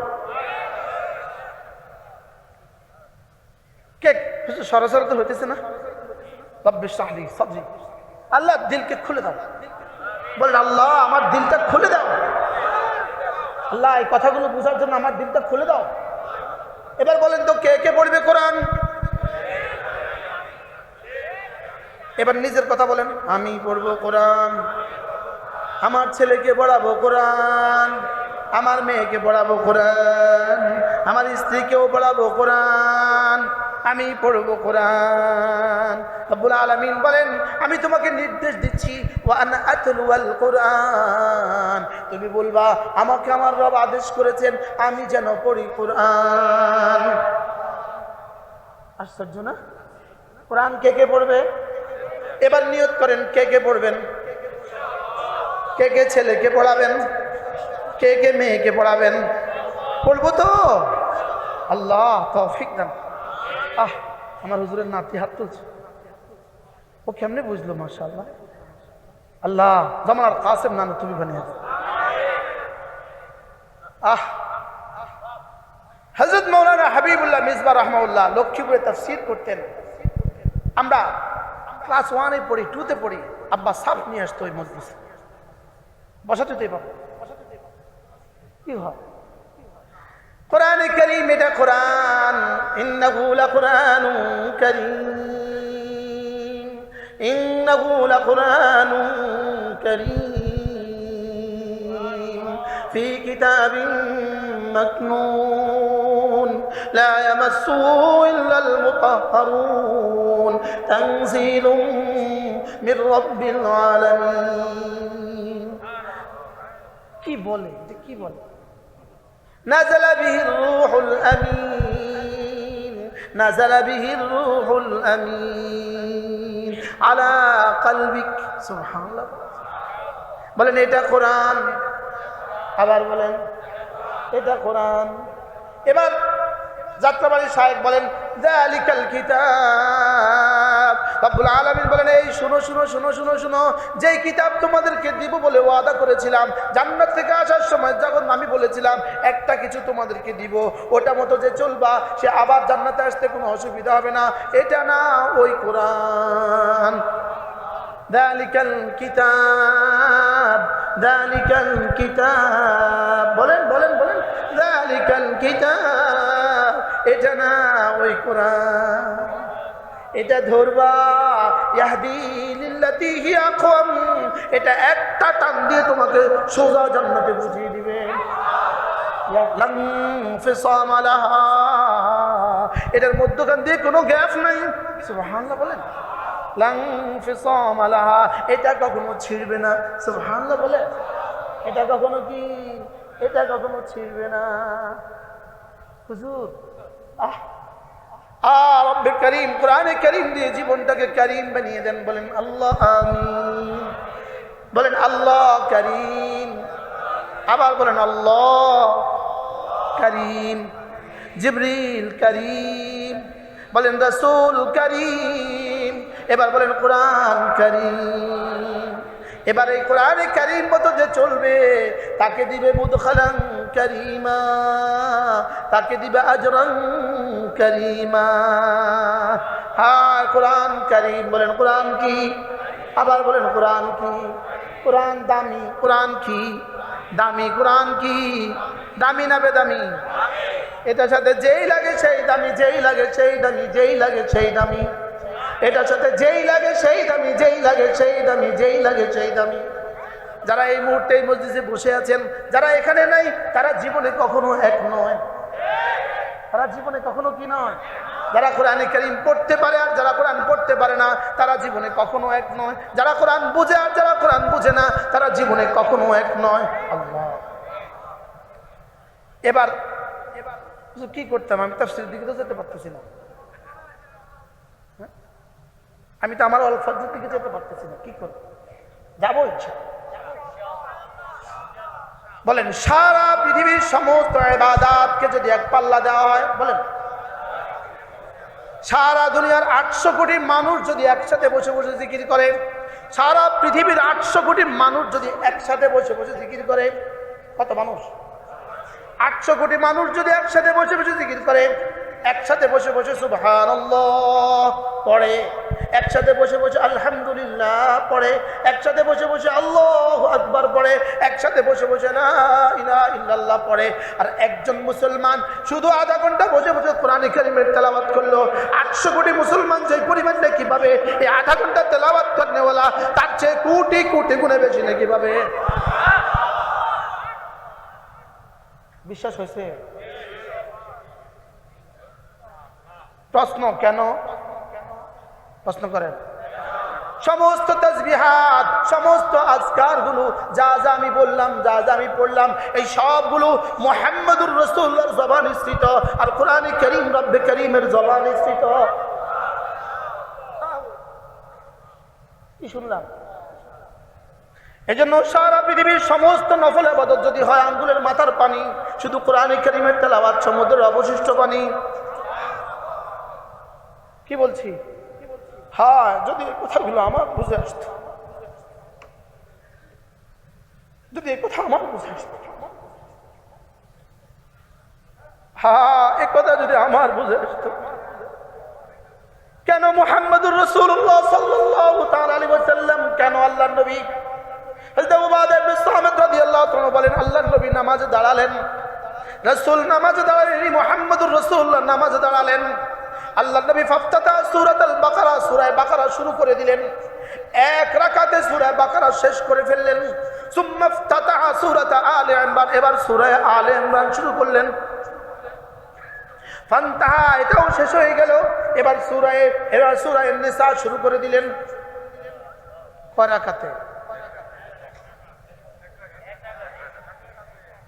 কে সরাসরি তো হইতেছে না? রব্বি ইশরাহ লি সাদরি। আল্লাহ দিলকে খুলে দাও। বলেন আল্লাহ আমার দিলটা খুলে দাও। আল্লাহ এই কথাগুলো বোঝার জন্য আমার দিলটা খুলে দাও। এবার বলেন তো কে কে পড়বে কোরআন? এবার নিজের কথা বলেন, আমি পড়বো কোরআন। আমার ছেলেকে পড়াবো কোরআন। আমার মেয়েকে পড়াবো কোরআন। আমার স্ত্রীকেও পড়াবো কোরআন। আমি পড়বো কোরআন। রব্বুল আলামিন বলেন, আমি তোমাকে নির্দেশ দিচ্ছি, ওয়া আনা আতলুয়াল কোরআন। তুমি বলবা আমাকে আমার রব আদেশ করেছেন আমি যেন পড়ি কোরআন। আশ্চর্য না? কোরআন কে কে পড়বে? এবার নিয়ত করেন কে কে পড়বেন। কে কে ছেলেকে পড়াবেন? কে কে মেয়েকে পড়াবেন? পড়বো তো? আল্লাহ তৌফিক দান। আমার হুজুরের নাতি হাত তুলছে, ও কেমনে বুঝলো? মাশাআল্লাহ। আল্লাহ জামানার কাসেম নানা তুমি বানিয়ে দাও। হযরত মাওলানা হাবিবুল্লাহ মিসবাহ রাহমাহুল্লাহ লক্ষ্মীপুরে তাফসীর করতেন। আমরা ক্লাস 1-এ পড়ি, 2-তে পড়ি। আব্বা সাফ নিয়ে আসতো ওই মজলিসে, বসাতে তো পাবো কি হয়? কোরআনে কারীম, এটা কোরআন। ইন্নাহু লাকুরআনুন কারীম। ইন্নাহু লাকুরআনুন কারীম ফি কিতাবিন মাকনুন লা ইয়ামাসসুহু ইল্লাল মুতাহহারুন তানযীলুম মির রাব্বিল আলামিন। কি বলে যে কি বলে? নাযালা বিহির রূহুল আমিন, নাযালা বিহির রূহুল আমিন আলা কলবিক। সুবহানাল্লাহ। বলেন এটা কোরআন, আবার বলেন এটা কোরআন। এবার যাত্রাবাড়ি সাহেব বলেন যালিকাল কিতাব। রব্বুল আলামিন বলেন এই শুনো শুনো শুনো শুনো শুনো, যেই কিতাব তোমাদেরকে দিব বলে ওয়াদা করেছিলাম জান্নাত থেকে আসার সময়, যখন আমি বলেছিলাম একটা কিছু তোমাদেরকে দিব, ওটা মতো যে চলবা সে আবার জান্নাতে আসতে কোনো অসুবিধা হবে না, এটা না ওই কোরআন। যালিকাল কিতাব, যালিকাল কিতাব। বলেন বলেন বলেন যালিকাল কিতাব, এটা না ওই কোরআন। এটা ধরবা ইয়াহদি লিল্লাতি হিয়া আকওয়াম, এটা একটা টান দিয়ে তোমাকে সোজা জান্নাতে পৌঁছে দিবে। লাম ফিসাম লাহা, এটার মধ্যখান দিয়ে কোনো গ্যাপ নাই। সুবহানাল্লাহ বলেন। লাম ফিসাম লাহা, এটা কখনো ছিড়বে না। সুবহানাল্লাহ বলেন। এটা কখনো কি, এটা কখনো ছিড়বে না। হুজুর রব্বে করিম কোরআনে করিম দিয়ে জীবনটাকে করিম বানিয়ে দেন। বলেন আল্লাহ আমিন। বলেন আল্লাহ করিম, আবার বলেন আল্লাহ করিম। জিবরিল করিম, বলেন রাসূল করিম, এবার বলেন কোরআন করিম। এবার এই কোরআনে কারীম মতো যে চলবে তাকে দিবে মুদখালান কারীমা, তাকে দিবে আজরান কারীমা। হ্যাঁ কোরআন কারীম। বলেন কোরআন কি, আবার বলেন কোরআন কি। কোরআন দামি, কোরআন কি দামি, কোরআন কি দামি না বেদামি? এটার সাথে যেই লাগে সেই দামি, যেই লাগে সেই দামি, যেই লাগে সেই দামি। এটার সাথে যেই লাগে সেই দামি, যেই লাগে সেই দামি, যেই লাগে সেই দামি। যারা এই মুহূর্তে এই মসজিদে বসে আছেন, যারা এখানে নাই, তারা জীবনে কখনো এক নয়। তারা জীবনে কখনো কি নয়? যারা কোরআনে কারীম পড়তে পারে আর যারা কোরআন পড়তে পারে না, তারা জীবনে কখনো এক নয়। যারা কোরআন বুঝে আর যারা কোরআন বুঝে না, তারা জীবনে কখনো এক নয়। আল্লাহ। এবার কি করতাম? আমি তাফসীরের দিকে তো যেতে পারতেছি না, আমি তো আমার অল্পের দিকে যেতে পারতেছি না, কি করব? যাবো ইচ্ছা। বলেন সারা পৃথিবীর সমস্ত ইবাদতকে যদি এক পাল্লা দেওয়া হয়, বলেন সারা দুনিয়ার 800 কোটি মানুষ যদি একসাথে বসে বসে জিকির করে, সারা পৃথিবীর 800 কোটি মানুষ যদি একসাথে বসে বসে জিকির করে, কত মানুষ? 800 কোটি মানুষ যদি একসাথে বসে বসে জিকির করে, একসাথে বসে বসে সুবহানাল্লাহ পড়ে, একসাথে বসে বসে আলহামদুলিল্লাহ পড়ে, একসাথে বসে বসে আল্লাহু আকবার পড়ে, একসাথে বসে বসে লা ইলাহা ইল্লাল্লাহ পড়ে, আর একজন মুসলমান শুধু আধা ঘন্টা বসে বসে কোরআন কারীমের তেলাওয়াত করলো, 800 কোটি মুসলমান যেই পরিমাণ নাকি পাবে, এই আধা ঘন্টা তেলাওয়াত করনেওয়ালা তার চেয়ে কোটি কোটি গুণে বেশি নাকি পাবে। বিশ্বাস হয়েছে? প্রশ্ন কেন? প্রশ্ন করেন। সমস্ত তাসবিহাত, সমস্ত আজকার গুলো যা যা আমি বললাম, যা যা আমি পড়লাম, এই সবগুলো মুহাম্মদুর রাসূলুল্লাহর জবান স্থিত আর কোরআনে কারীম রব্বে কারীমের জবান স্থিত। কি শুনলাম? এজন্য সারা পৃথিবীর সমস্ত নফল ইবাদত যদি হয় আঙ্গুলের মাথার পানি, শুধু কোরআনে কারীমের তেলাওয়াত সমুদ্রের অবশিষ্ট পানি। কি বলছি? হ্যাঁ, যদি এই কথাগুলো আমার বুঝে আসতো, যদি এই কথা আমার বুঝে আসতো, হ্যাঁ এই কথা যদি আমার বুঝে আসতো। কেন মুহাম্মদুর রাসূলুল্লাহ সাল্লাল্লাহু তাআলা আলাইহি ওয়াসাল্লাম, কেন আল্লাহর নবী হযরত উবাদা ইবনে সামিত রাদিয়াল্লাহু তাআলা বলেন আল্লাহর নবী নামাজে দাঁড়ালেন, রাসূল নামাজে দাঁড়ালেন, মুহাম্মদুর রাসূলুল্লাহ নামাজে দাঁড়ালেন। আল্লাহর নবী ফাফতাতা সূরাতুল বাকারা, সূরা বাকারা শুরু করে দিলেন। এক রাকাতে সূরা বাকারা শেষ করে ফেললেন। সুম্মা ইফতাতাহা সূরাত আলে ইমরান, এবার সূরা আলে ইমরান শুরু করলেন। ফান্তাহা, এটাও শেষ হয়ে গেল। এবার সূরা নিসা শুরু করে দিলেন। কয় রাকাতে?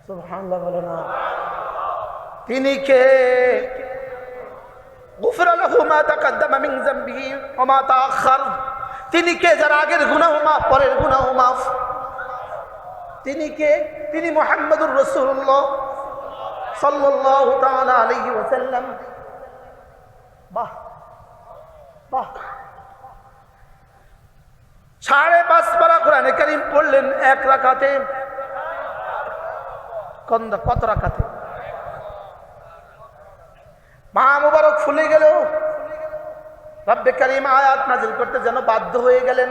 সুবহানাল্লাহ বলো না। তিনি কে? গুফরা লাহু মা তাকাদ্দামা মিন যামবিহি ওয়া মা তাআখার। তিনি কে? যার আগের গুনাহ মাফ, পরের গুনাহ মাফ। তিনি কে? তিনি মুহাম্মদুর রাসূলুল্লাহ সাল্লাল্লাহু তাআলা আলাইহি ওয়াসাল্লাম। বাহ বাহ। 5.5 পারা কোরআনে কারীম পড়লেন এক রাকাতে। কত রাকাতে? মা মুবারক ফুলে গেল। রব্বে কারীম আয়াত নাযিল করতে যেন বাধ্য হয়ে গেলেন।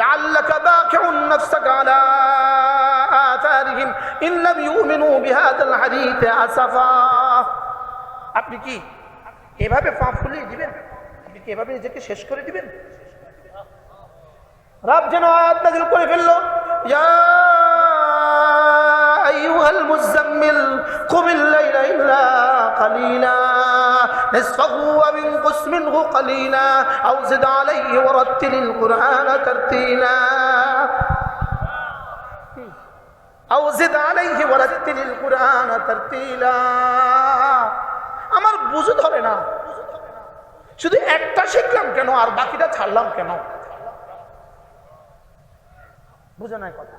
লাআল্লাকা বাকিউন নাফসাকা আলা আথারিহিম ইন লাম ইউমিনু বিহাদাল হাদীথ আসাফা। আপনি কি এভাবে পা ফুলিয়ে দিবেন? আপনি কি এভাবে নিজেকে শেষ করে দিবেন? রব যেন আয়াত নাযিল করে ফেললো, ইয়া আইয়ুহাল মুযাম্মিল কুমিল লাইলা ইল্লা কালিলা নিসফাহু ওয়া মিনকুস মিনহু কালিলা আও জিদ আলাইহি ওয়ারাত্তিলিল কুরআনা তারতিলা আও জিদ আলাইহি ওয়ারাত্তিলিল কুরআনা তারতিলা। আমার বুঝে ধরে না, শুধু একটা শিখলাম কেন আর বাকিটা ছাড়লাম কেন? বুঝে নাই কথা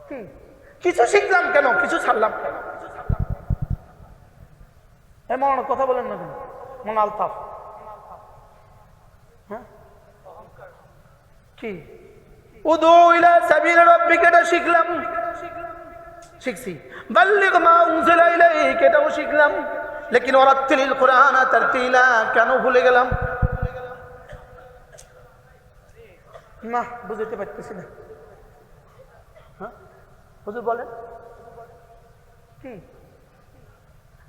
কি? কিছু শিখলাম কেন, কিছু ছাড়লাম কেন? এমন কথা বলেন না কেন? মন আলতাফ। হ্যাঁ কি? উদু ইলা সাবিল রাব্বিকা শিখলাম, শিখছি। বাল্লিগ মা উনজিলা ইলাইকা এটাও শিখলাম। লেকিন ওয়ারাত্তিলিল কুরআনা তারতিলা কেন ভুলে গেলাম? না বুঝতে পারতেছি না। হ্যাঁ হুজুর বলেন কি?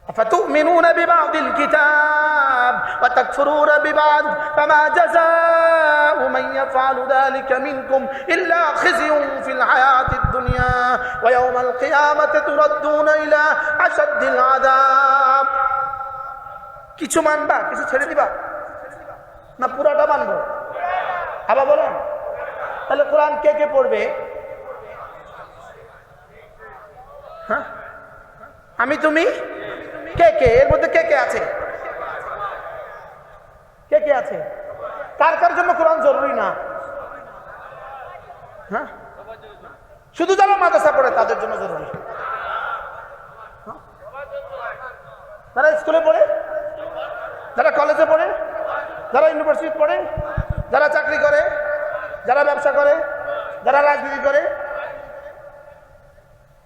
আফাতুমিনুনা বিবাদিল কিতাব ওয়া তাকফুরুনা বিবাদ ফামা জাযাউ মান ইয়াফআলু যালিকা মিনকুম ইল্লা খিzyun ফিল হায়াতিদ দুনিয়া ওয়া ইয়াওমাল কিয়ামাতি তুরাদ্দুনা ইলা আশাদ্দিল আযাব। কিছু মানবা, কিছু ছেড়ে দিবা? না পুরাটা মানবো? আবার বলেন। তাহলে কোরআন কে কে পড়বে? হ্যাঁ আমি তুমি কে কে? এর মধ্যে কে কে আছে? কে কে আছে? কার কার জন্য কোরআন জরুরি না? হ্যাঁ শুধু যারা মাদ্রাসা পড়ে তাদের জন্য জরুরি। যারা স্কুলে পড়ে, যারা কলেজে পড়ে, যারা ইউনিভার্সিটি পড়ে, যারা চাকরি করে, যারা ব্যবসা করে, যারা রাজনীতি করে,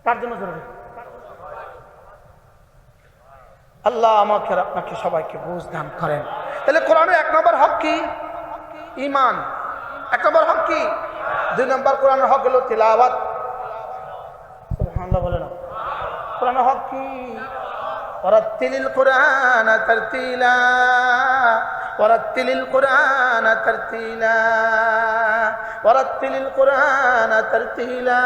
তার জন্য জরুরি। আল্লাহ আমাকে আপনাকে সবাইকে বুঝ দান করেন। তাহলে কোরআনের 1 নম্বর হক কি? ঈমান। 1 নম্বর হক কি? 2 নম্বর কোরআনের হক হলো তিলাওয়াত। সুবহানাল্লাহ বলে না। কোরআনের হক কি? ওয়ারাত্তিলিল কুরআনা তারতিলা ওয়ারাত্তিলিল কুরআনা তারতিলা ওয়ারাত্তিলিল কুরআনা তারতিলা।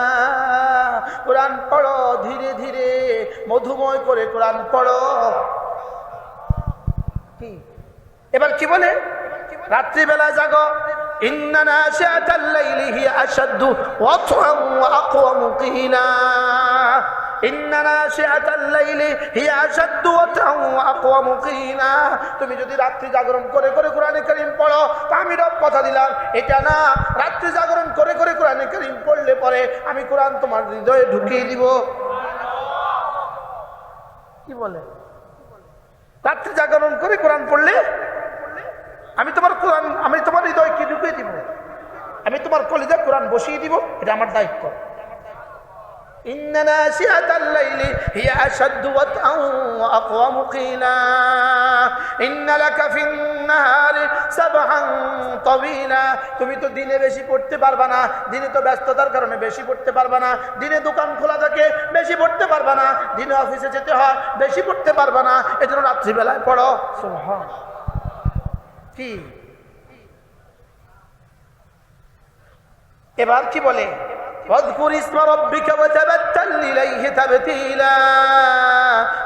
কোরআন পড়ো ধীরে ধীরে, মধুময় করে কোরআন পড়ো। কি এবার কি বলে? রাত্রিবেলা জাগো। ইন্না নাশিআতাল লাইলি হিয়া আশাদ্দু ওয়াতআন ওয়া আকওয়ামু কিলা। ইন্না নাশিআতাল লাইলি হিয়া আশাদ্দু ওয়াতআন ওয়া আকওয়ামু কিলা। তুমি যদি রাত্রি জাগরণ করে করে কোরআনে কারীম পড়ো, তা আমি রব কথা দিলাম এটা না, রাত্রি জাগরণ করে করে কোরআনে কারীম পড়লে পরে আমি কোরআন তোমার হৃদয়ে ঢুকিয়ে দিব। কি বলে? রাত্রি জাগরণ করে কোরআন পড়লে আমি তোমার হৃদয় কি ঢুকিয়ে দিব? আমি তোমার কলিজায় কোরআন বসিয়ে দিব। এটা আমার দায়িত্ব। ইন্না নাশিআতাল লাইলি হিয়া আশাদ্দু ওয়াতআন ওয়া আকওয়ামু কিলা ইন্না লাকা ফিন নাহারি সাবহান তাওয়িলা। তুমি তো দিনে বেশি পড়তে পারবা না, দিনে তো ব্যস্ততার কারণে বেশি পড়তে পারবা না, দিনে দোকান খোলা থাকে বেশি পড়তে পারবা না, দিনে অফিসে যেতে হয় বেশি পড়তে পারবা না, এজন্য রাত্রিবেলায় পড়ো। সুবহান। কি এবার কি বলে, ওয়াযকুর ইসমা রাব্বিকা ওয়া তাবাত্তাল ইলাইহি তাবতীলা,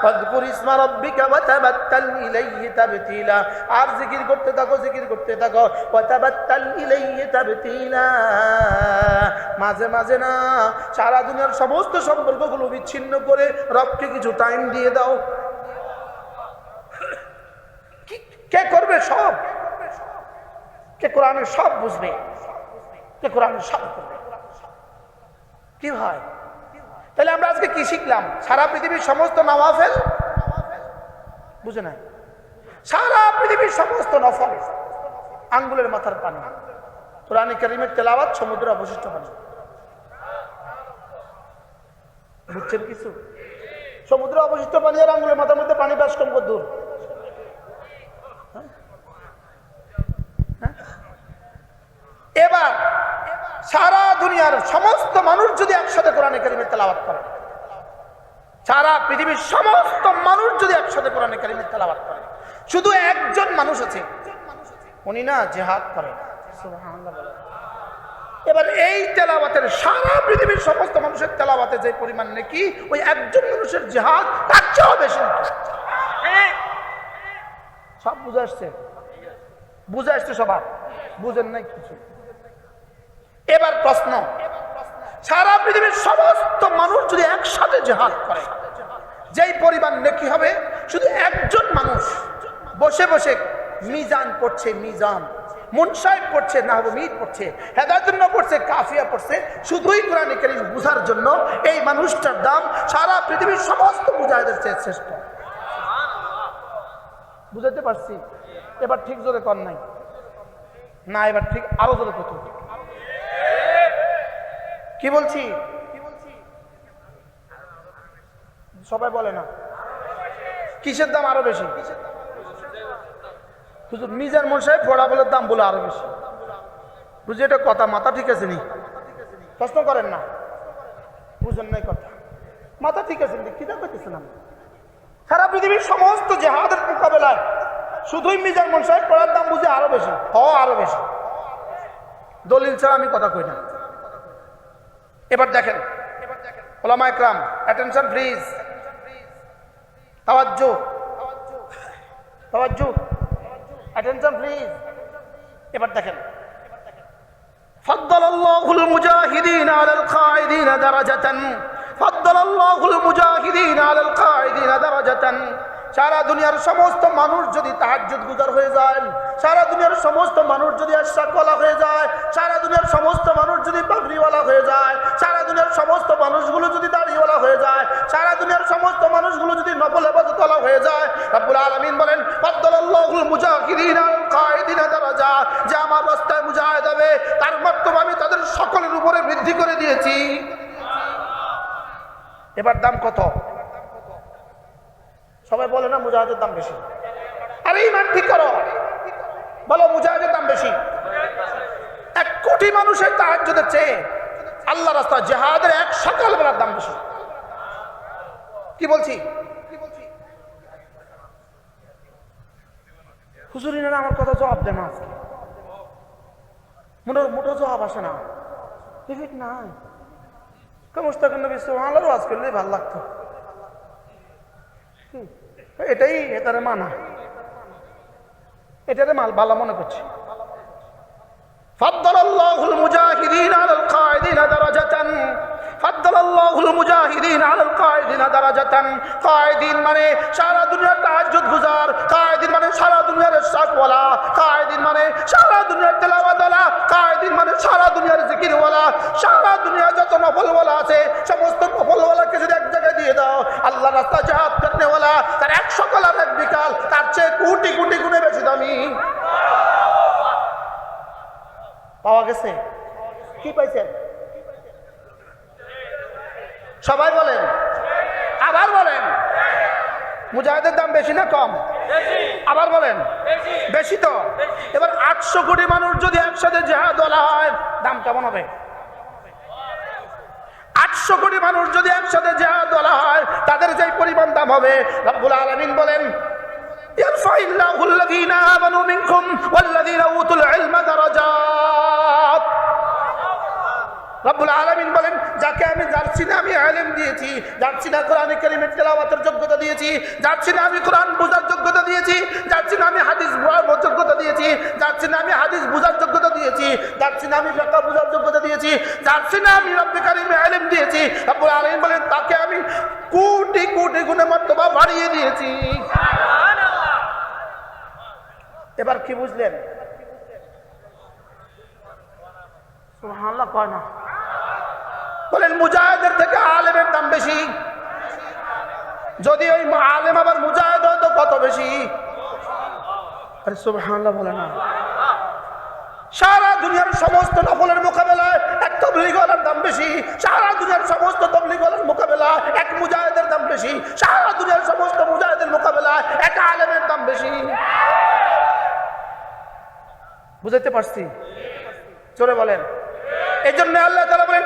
ওয়াযকুর ইসমা রাব্বিকা ওয়া তাবাত্তাল ইলাইহি তাবতীলা। আর জিকির করতে থাকো, জিকির করতে থাকো, ওয়া তাবাত্তাল ইলাইহি তাবতীলা। মাঝে মাঝে না সারা দুনিয়ার সমস্ত সম্পর্কগুলো বিচ্ছিন্ন করে রবকে কিছু টাইম দিয়ে দাও। কে করবে সব? কে কোরআনের সব বুঝবে? কে কোরআনের সব করবে? কি হয়? তাহলে আমরা আজকে কি শিখলাম? সারা পৃথিবীর সমস্ত নওয়াফেল বুঝে না, সারা পৃথিবীর সমস্ত নফল আঙ্গুলের মাথার পানি। কোরআনে কারীমের তেলাওয়াত সমুদ্রের অবশিষ্ট পানি। বুঝছেন কিছু? সমুদ্রের অবশিষ্ট পানি আর আঙ্গুলের মাথার মধ্যে পানি বেশ কম দূর। এবার সারা দুনিয়ার সমস্ত মানুষ যদি একসাথে কোরআনে কারীমের তেলাওয়াত করে, সারা পৃথিবীর সমস্ত মানুষ যদি একসাথে কোরআনে কারীমের তেলাওয়াত করে, শুধু একজন মানুষ আছে উনি না জিহাদ করে, সুবহানাল্লাহ বলে। এবার এই তেলাওয়াতের সারা পৃথিবীর সমস্ত মানুষের তেলাওয়াতে যে পরিমাণ নেকি, ওই একজন মানুষের জিহাদ তার চেয়েও বেশি নেকি। সব বুঝে আসছে? বুঝে আসছে সবার? বুঝেন নাই কিছু? এবার প্রশ্ন, সারা পৃথিবীর সমস্ত মানুষ যদি একসাথে জিহাদ করে, যেই পরিমাণ নেকি হবে, শুধু একজন মানুষ বসে বসে মিজান পড়ছে, মিজান মুনসাইব পড়ছে, নাহবীদ পড়ছে, হেদায়েতুন পড়ছে, কাফিয়া পড়ছে, শুধুই কোরআনে কারীম বুঝার জন্য, এই মানুষটার দাম সারা পৃথিবীর সমস্ত মুজাহিদের চেয়ে শ্রেষ্ঠ। বুঝাতে পারছি? এবার ঠিক জোরে কর নাই না, এবার ঠিক আরো জোরে কত? কি বলছি? সবাই বলে না কিসের দাম আরো বেশি? হুজুর মিজান মুনসাইব ফোড়াবলের দাম বলে আরো বেশি। বুঝি এটা কথা? মাথা ঠিক আছে নি? প্রশ্ন করেন না, বুঝেন নাই কথা? মাথা ঠিক আছে নি? কি দেখতেছিলাম সারা পৃথিবীর সমস্ত জিহাদের মোকাবেলায় শুধুই মিজান মুনসাইব পড়ার দাম বুঝে আরো বেশি, আরো বেশি। দলিল ছাড়া আমি কথা কই না। এবার দেখেন উলামা ইকরাম, অ্যাটেনশন প্লিজ, তাওয়াজ্জু, তাওয়াজ্জু, অ্যাটেনশন প্লিজ। এবার দেখেন, ফাদ্দালাল্লাহুল মুজাহিদিনা আলাল কাঈদিনা দারাজাতান, ফাদ্দালাল্লাহুল মুজাহিদিনা আলাল কাঈদিনা দারাজাতান। সারা দুনিয়ার সমস্ত মানুষ যদি তাহাজ্জুদ গুজার হয়ে যায়, সারা দুনিয়ার সমস্ত মানুষ যদি আশরাকওয়ালা হয়ে যায়, সারা দুনিয়ার সমস্ত মানুষ যদি পাগড়িওয়ালা হয়ে যায়, সারা দুনিয়ার সমস্ত মানুষগুলো যদি দাড়িওয়ালা হয়ে যায়, সারা দুনিয়ার সমস্ত মানুষগুলো যদি নফল ইবাদতওয়ালা হয়ে যায়, রব্বুল আলামিন বলেন ফাদ্দালাল্লাহুল মুজাহিদিনা আলাল কাঈদিনা দারাজা, যে আমার রাস্তায় মুজাহিদ হবে তার মর্তবা আমি তাদের সকলের উপরে বৃদ্ধি করে দিয়েছি। এবার দাম কত? সবাই বলে না মুজাহিদের দাম বেশি। আরে ইমান ঠিক করো, বলো মুজাহিদের দাম বেশি। 1 কোটি মানুষের তাহাজ্জুদের চেয়ে আল্লাহর রাস্তায় জিহাদের এক সকালবেলার দাম বেশি। কি বলছি? হুজুর ইনারা আমার কথা জবাব দেন না, আজকে মোটো জবাব আসে না, ঠিক নাই। মুস্তাকিম নবী সুবহানাল্লাহ ওয়াজ করলে ভালো লাগতো, এটাই এটারে মানা, এটারে মাল বালা মনে করছি। ফাদ্দালাল্লাহুল মুজাহিদিনা আলাল কাঈদিনা দারাজাতান, ফাদ্দালাল্লাহুল মুজাহিদিনা আলাল কাঈদিনা দারাজাতান। কাঈদিন মানে সারা দুনিয়ার তাহাজ্জুদ গুজার, কাঈদিন মানে সারা দুনিয়ার ইশরাকওয়ালা, কাঈদিন মানে সারা দুনিয়ার তেলাওয়াতওয়ালা, কাঈদিন মানে সারা দুনিয়ার জিকিরওয়ালা। সারা দুনিয়া যত নফলওয়ালা আছে সমস্ত নফলওয়ালাকে যদি এক জায়গায় দিয়ে দাও, আল্লাহর রাস্তায় জিহাদ করনেওয়ালা তার 1 সকাল আর 1 বিকাল তার চেয়ে কোটি কোটি গুণে বেশি দামি। পাওয়া গেছে? কি পাইছেন? সবাই বলেন, আবার বলেন। মুজাহিদের দাম বেশি না কম? আবার বলেন বেশি। তো এবার 800 কোটি মানুষ যদি একসাথে জিহাদ বলা হয়, দাম কেমন হবে? 800 কোটি মানুষ যদি একসাথে জিহাদ বলা হয়, তাদের যে পরিমাণ দাম হবে, রব্বুল আলামিন বলেন ইয়ারফাইল্লাহুল লাযীনা আমানু মিনকুম ওয়াল্লাযীনা উতুল ইলমা দারাজাত। রব্বুল আলামিন বলেন, যাকে আমি জানছি না আমি ইলম দিয়েছি, জানছি না কোরআনে কারীমের তেলাওয়াতের যোগ্যতা দিয়েছি, জানছি না আমি কোরআন বোঝার যোগ্যতা দিয়েছি, জানছি না আমি হাদিস বোঝার যোগ্যতা দিয়েছি, জানছি না আমি হাদিস বোঝার যোগ্যতা দিয়েছি, জানছি না আমি ফিকহ বোঝার যোগ্যতা দিয়েছি, জানছি না আমি রব্বে কারীমে ইলম দিয়েছি। রব্বুল আলামিন বলেন, তাকে আমি কোটি কোটি গুণে মর্তবা বাড়িয়ে দিয়েছি। সুবহানাল্লাহ। এবার কি বুঝলেন? সুবহানাল্লাহ কয় না? বলেন মুজাহিদের থেকে আলেমের দাম বেশি। যদি ওই আলেম আবার মুজাহিদ হয় তো কত বেশি? আরে সুবহানাল্লাহ বলে না। সারা দুনিয়ার সমস্ত নফলের মোকাবেলায় এক তাবলীগওয়ালার দাম বেশি, সারা দুনিয়ার সমস্ত তাবলীগওয়ালার মোকাবেলায় এক মুজাহিদের দাম বেশি, সারা দুনিয়ার সমস্ত মুজাহিদের মোকাবেলায় এক আলেমের দাম বেশি। বুঝাইতে পারছি? জোরে বলেন। এই জন্য আল্লাহ তাআলা বলেন,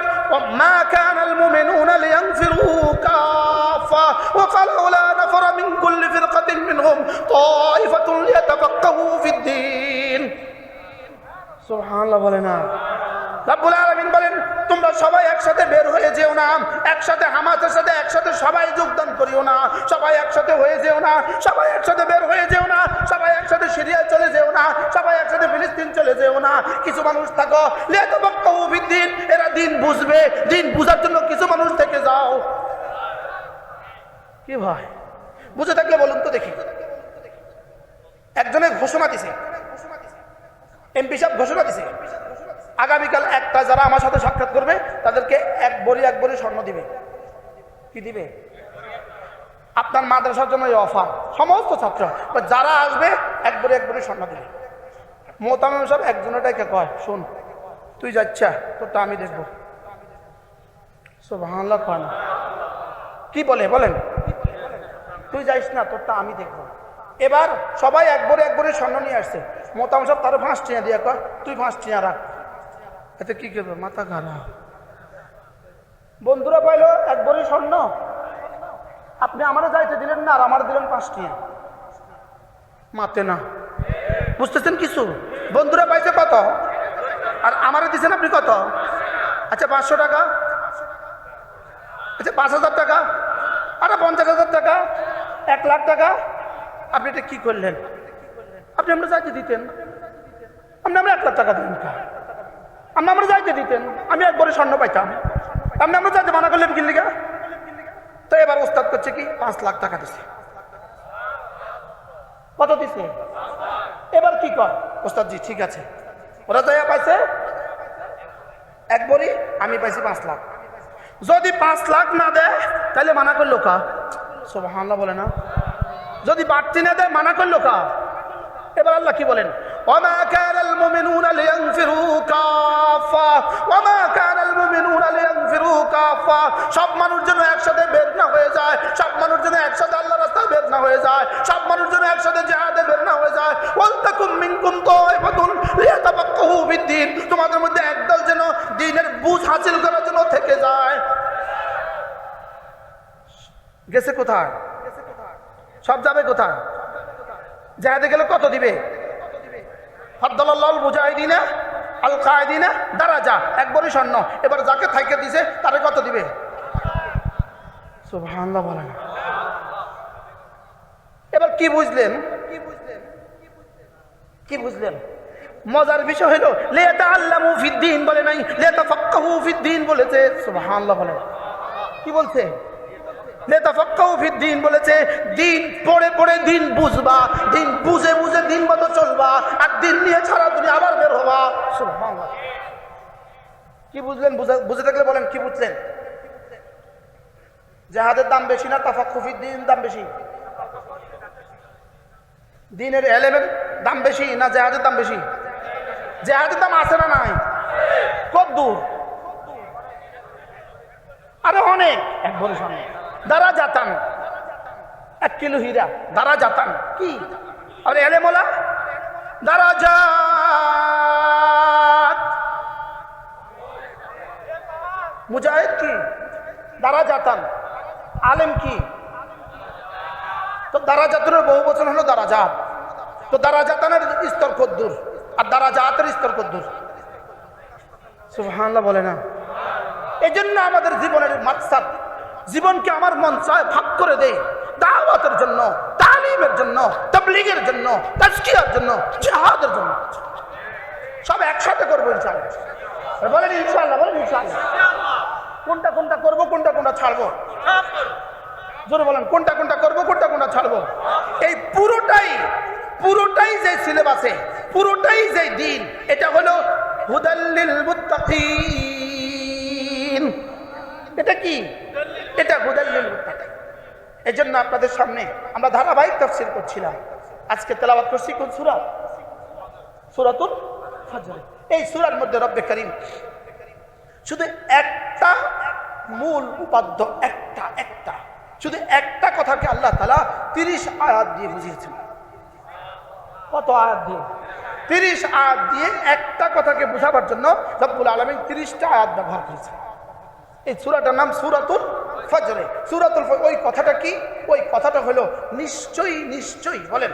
মা কানাল মুমিনুনা লিয়ানফিরু কাফা ওয়া ফালাউলা নাফারা মিন কুল্লি ফিরকাতিন মিনহুম তাইফাতুন লিয়াতাফাক্কাহু ফিদ-দীন। সুবহানাল্লাহ বলে না? রব্বুল আলামিন বলেন, তোমরা সবাই একসাথে বের হয়ে যেও না, একসাথে হামাসের সাথে একসাথে সবাই যোগদান করিও না, সবাই একসাথে হয়ে যেও না, সবাই একসাথে বের হয়ে যেও না, সবাই একসাথে সিরিয়ায় চলে যেও না, সবাই একসাথে ফিলিস্তিন চলে যেও না। কিছু মানুষ থাকো লিয়াতাফাক্কাহু ফিদ-দীন, এরা দিন বুঝবে, দিন বুঝার জন্য কিছু মানুষ থেকে যাও। কি ভাই বুঝে থাকলে বলুন তো দেখি। একজনের ঘোষণা দিছে, এমপি সাহেব ঘোষণা দিছে, আগামীকাল একটা যারা আমার সাথে সাক্ষাৎ করবে তাদেরকে এক বড়ি স্বর্ণ দিবে। কি দিবে? আপনার মাদ্রাসার জন্য এই অফার, সমস্ত ছাত্র যারা আসবে এক বড়ি স্বর্ণ দিবে। মোহতামিম সাহেব একজনটাকে কয়, শোন তুই যাচ্ছা তোরটা আমি দেখবো। সুবহানাল্লাহ কয় না? কি বলে বলেন? তুই যাইস না, তোরটা আমি দেখবো। এবার সবাই এক বড়ি স্বর্ণ নিয়ে আসছে। মোহতামিম সাহেব তারও 5 টিয়া দিয়ে কয়, তুই 5 টিয়া রাখ। এতে কি করবে? মাথা খারাপ। বন্ধুরা পাইলো এক বড়ি স্বর্ণ, আপনি আমারও যাইতে দিলেন না আর আমার দিলেন 5 টিয়া। মাতে না, বুঝতেছেন কিছু? বন্ধুরা পাইছে কত আর আমারে দিচ্ছেন আপনি কত? আচ্ছা 500 টাকা, আচ্ছা 5000 টাকা, আরে 50,000 টাকা, 1 লাখ টাকা। আপনি এটা কি করলেন? আপনি আমরা যাইতে দিতেন, আপনি আমরা 1 লাখ টাকা দিলেন, আপনি আমরা যাইতে দিতেন, আমি এক বড়ি স্বর্ণ পাইতাম, আপনি আমরা যাইতে মানা করলেন কিল্লিগা। তো এবার ওস্তাদ করছে কি 5 লাখ টাকা দিছে। কত দিছে? এবার কি কর ওস্তাদ? জি ঠিক আছে, ওরা যাইয়া পাইছে এক বড়ি, আমি পাইছি 5 লাখ। যদি 5 লাখ না দেয় তাহলে মানা করলো কা? সুবহানাল্লাহ বলে না? যদি বাড়তি না দেয় মানা করলো কা? এবার আল্লাহ কি বলেন? ওমা কানাল মুমিনুনা লিয়ানফিরু কাফা ওমা কানাল মুমিনুনা লিয়ানফিরু কাফা। সব মানুষ যেন একসাথে বের না হয়ে যায়, সব মানুষ যেন একসাথে আল্লাহর রাস্তায় বের না হয়ে যায়, সব মানুষ যেন একসাথে জিহাদে বের না হয়ে যায়। ওয়ালতাকুম মিনকুম তাইফাতুন লিয়াতাফাক্কাহু ফিদ-দীন, তোমাদের মধ্যে একদল যেন দ্বীনের বুঝ হাসিল করার জন্য থেকে যায়। গেছে কোথায়? সব যাবে কোথায়? জিহাদে গেলে কত দিবে? ফাদ্দালাল্লাহুল মুজাহিদিনা আল কায়েদিনা দারাজা, এক বড়ি স্বর্ণ। এবার যাকে থাইকে দিছে তারে কত দিবে? সুবহানাল্লাহ বলেন। এবার কি বুঝলেন? কি বুঝলেন? মজার বিষয় হলো লিয়াতাআল্লামু ফিদ-দীন বলে নাই, লিয়াতাফাক্কাহু ফিদ-দীন বলেছে। সুবহানাল্লাহ বলেন। কি বলছে? লিয়াতাফাক্কাহু ফিদ-দীন বলেছে। দিন পড়ে পড়ে দিন বুঝবা, দিন বুঝে বুঝে দিন মতো চলবা, আর দিন নিয়ে সারা দুনিয়া আবার বের হবা। সুবহানাল্লাহ। কি বুঝলেন? বুঝে থাকলে বলেন কি বুঝলেন? জিহাদের দাম বেশি না তাফাক্কুহু ফিদ-দীন দাম বেশি? দিনের এলেমের দাম বেশি না জিহাদের দাম বেশি? জিহাদের দাম আছে না নাই? কত দূর? আরে অনেক। এক বড়ি স্বর্ণ দারা জাতান, 1 কিলো হীরা দারা জাতান। কি? আর এলেমওয়ালা দারাজাত। মুজাহিদ কি? দারা জাতান। আলেম কি? তো দারা জাতানের বহু বচন হলো দারাজাত। তো দারা জাতানের স্তর কত দূর আর দারাজাতের স্তর কত দূর? সুবহানাল্লাহ বলে না? এজন্য আমাদের জীবনের মাকসাদ, জীবনকে আমার মন চায় ভাগ করে দেয় দাওয়াতের জন্য, তালিমের জন্য, তাবলীগের জন্য, তাজকিয়ার জন্য, জিহাদের জন্য। সব একসাথে করবো ইনশাআল্লাহ। বলেন ইনশাআল্লাহ, বলেন ইনশাআল্লাহ। কোনটা কোনটা করবো, কোনটা কোনটা ছাড়বো? জোরে বলেন, কোনটা কোনটা করবো, কোনটা কোনটা ছাড়বো? এই পুরোটাই যে সিলেবাসে, পুরোটাই যে দিন, এটা হলো হুদাল্লিল মুত্তাকিন। এটা কি? এটা হুদাল্লিল মুত্তাকিন। এই জন্য আপনাদের সামনে আমরা ধারাবাহিক তাফসীর করছিলাম। আজকে তেলাওয়াত করছি কোন সূরা? সূরাতুল ফজর। এই সূরার মধ্যে রব্বে কারীম শুধু একটা মূল উপাদ্য, একটা শুধু একটা কথাকে আল্লাহ তাআলা 30 আয়াত দিয়ে বুঝিয়েছেন। কত আয়াত দিয়ে? 30 আয়াত দিয়ে একটা কথাকে বোঝাবার জন্য রব্বুল আলামিন 30টা আয়াত ব্যবহার করেছেন। এই সূরাটার নাম সূরাতুল ফজর। সূরাতুল ফজর, ওই কথাটা কি? ওই কথাটা হলো নিশ্চয়ই নিশ্চয়ই, বলেন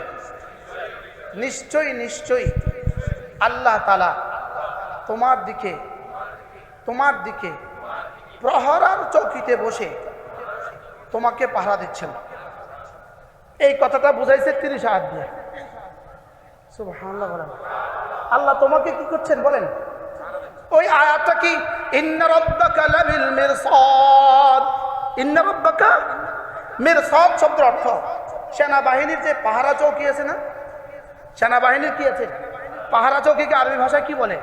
নিশ্চয়ই নিশ্চয়ই আল্লাহ তাআলা তোমার দিকে প্রহরার চৌকিতে বসে তোমাকে পাহারা দিচ্ছেন। এই কথাটা বুঝাইছে 30 আয়াত দিয়ে। সুবহানাল্লাহ, বলেন আল্লাহ তোমাকে কি করছেন বলেন? ওই আয়াতটা কি? ইন্না রাব্বাকা লাবিল মিরসাদ। ইন্না রাব্বাকা, মিরসাদ শব্দের অর্থ সেনাবাহিনীর যে পাহারা চৌকি আছে না, সেনাবাহিনীর কি আছে? পাহারা চৌকিকে আরবি ভাষায় কি বলে?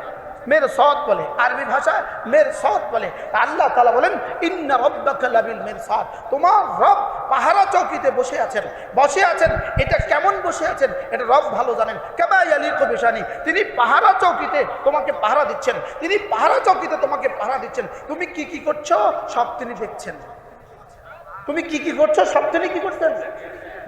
মিরসাদ বলে। আরবি ভাষায় মিরসাদ বলে। আল্লাহ তাআলা বলেন ইন্না রাব্বাকা লাবিল মিরসাদ, তোমার রব পাহারা চৌকিতে বসে আছেন। এটা কেমন বসে আছেন এটা রব ভালো জানেন। কামা ইয়ালিকু বিশানি, তিনি পাহারা চৌকিতে তোমাকে পাহারা দিচ্ছেন। তুমি কি কি করছো সব তিনি দেখছেন। তুমি কি কি করছো সব তিনি কি করছেন?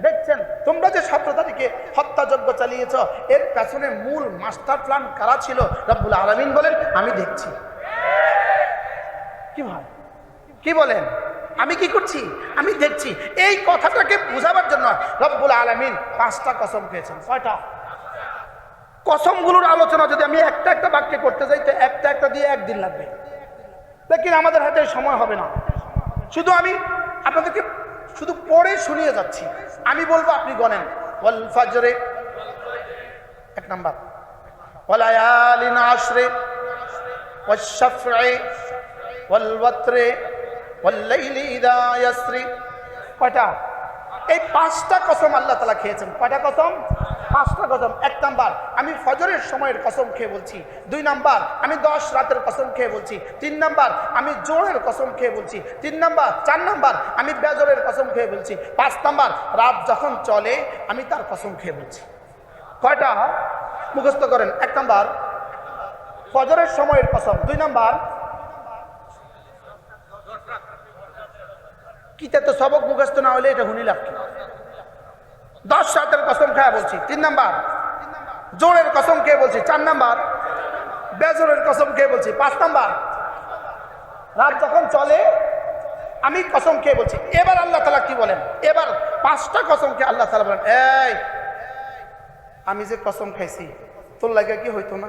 দেখছেন। তোমরা যে 17 তারিখে হত্যাযজ্ঞ চালিয়েছ, এর পেছনে মূল মাস্টার প্ল্যান কারা ছিল? রব্বুল আলামিন বলেন আমি দেখছি। কি ভাই, কি বলেন? আমি কি করছি? আমি দেখছি। এই কথাটাকে বোঝাবার জন্য রব্বুল আলামিন 5টা কসম খেয়েছেন। কয়টা? কসমগুলোর আলোচনা যদি আমি একটা একটা বাক্যে করতে যাই তো একটা একটা দিয়ে একদিন লাগবে, লেকিন আমাদের হাতে সময় হবে না। আমি আপনাদেরকে শুধু পড়ে শুনিয়ে যাচ্ছি। আমি বলবো, আপনি গণেন। ওয়াল ফাজরে 1 নাম্বার, ওয়ালায়ালিন আশরে, ওয়াশ শাফঈ ওয়াল ওয়াতরে ওয়াল লাইলি ইযা ইয়াসরি। কয়টা? এই 5টা কসম আল্লাহ তাআলা খেয়েছেন। কয়টা কসম? 5টা কসম। 1 নাম্বার, আমি ফজরের সময়ের কসম খেয়ে বলছি। 2 নাম্বার, আমি 10 রাতের কসম খেয়ে বলছি। 3 নাম্বার, আমি জোহরের কসম খেয়ে বলছি। 4 নাম্বার, আমি বেজরের কসম খেয়ে বলছি। 5 নাম্বার, রাত যখন চলে আমি তার কসম খেয়ে বলছি। কয়টা? মুখস্থ করেন। 1 নাম্বার ফজরের সময়ের কসম। 2 নাম্বার কিতে তো সবক মুখস্থ না হলে এটা হুনি লাগবে। 10 রাতের কসম খায়া বলছি। 3 নাম্বার জোরের কসম খেয়ে বলছি। 4 নাম্বার বেজরের কসম খেয়ে বলছি। 5 নাম্বার রাত যখন চলে আমি কসম খেয়ে বলছি। এবার আল্লাহ তাআলা কি বলেন? এবার 5টা কসম খেয়ে আল্লাহ তাআলা বলেন, এই আমি যে কসম খাইছি তোর লাগে কি হইতো না?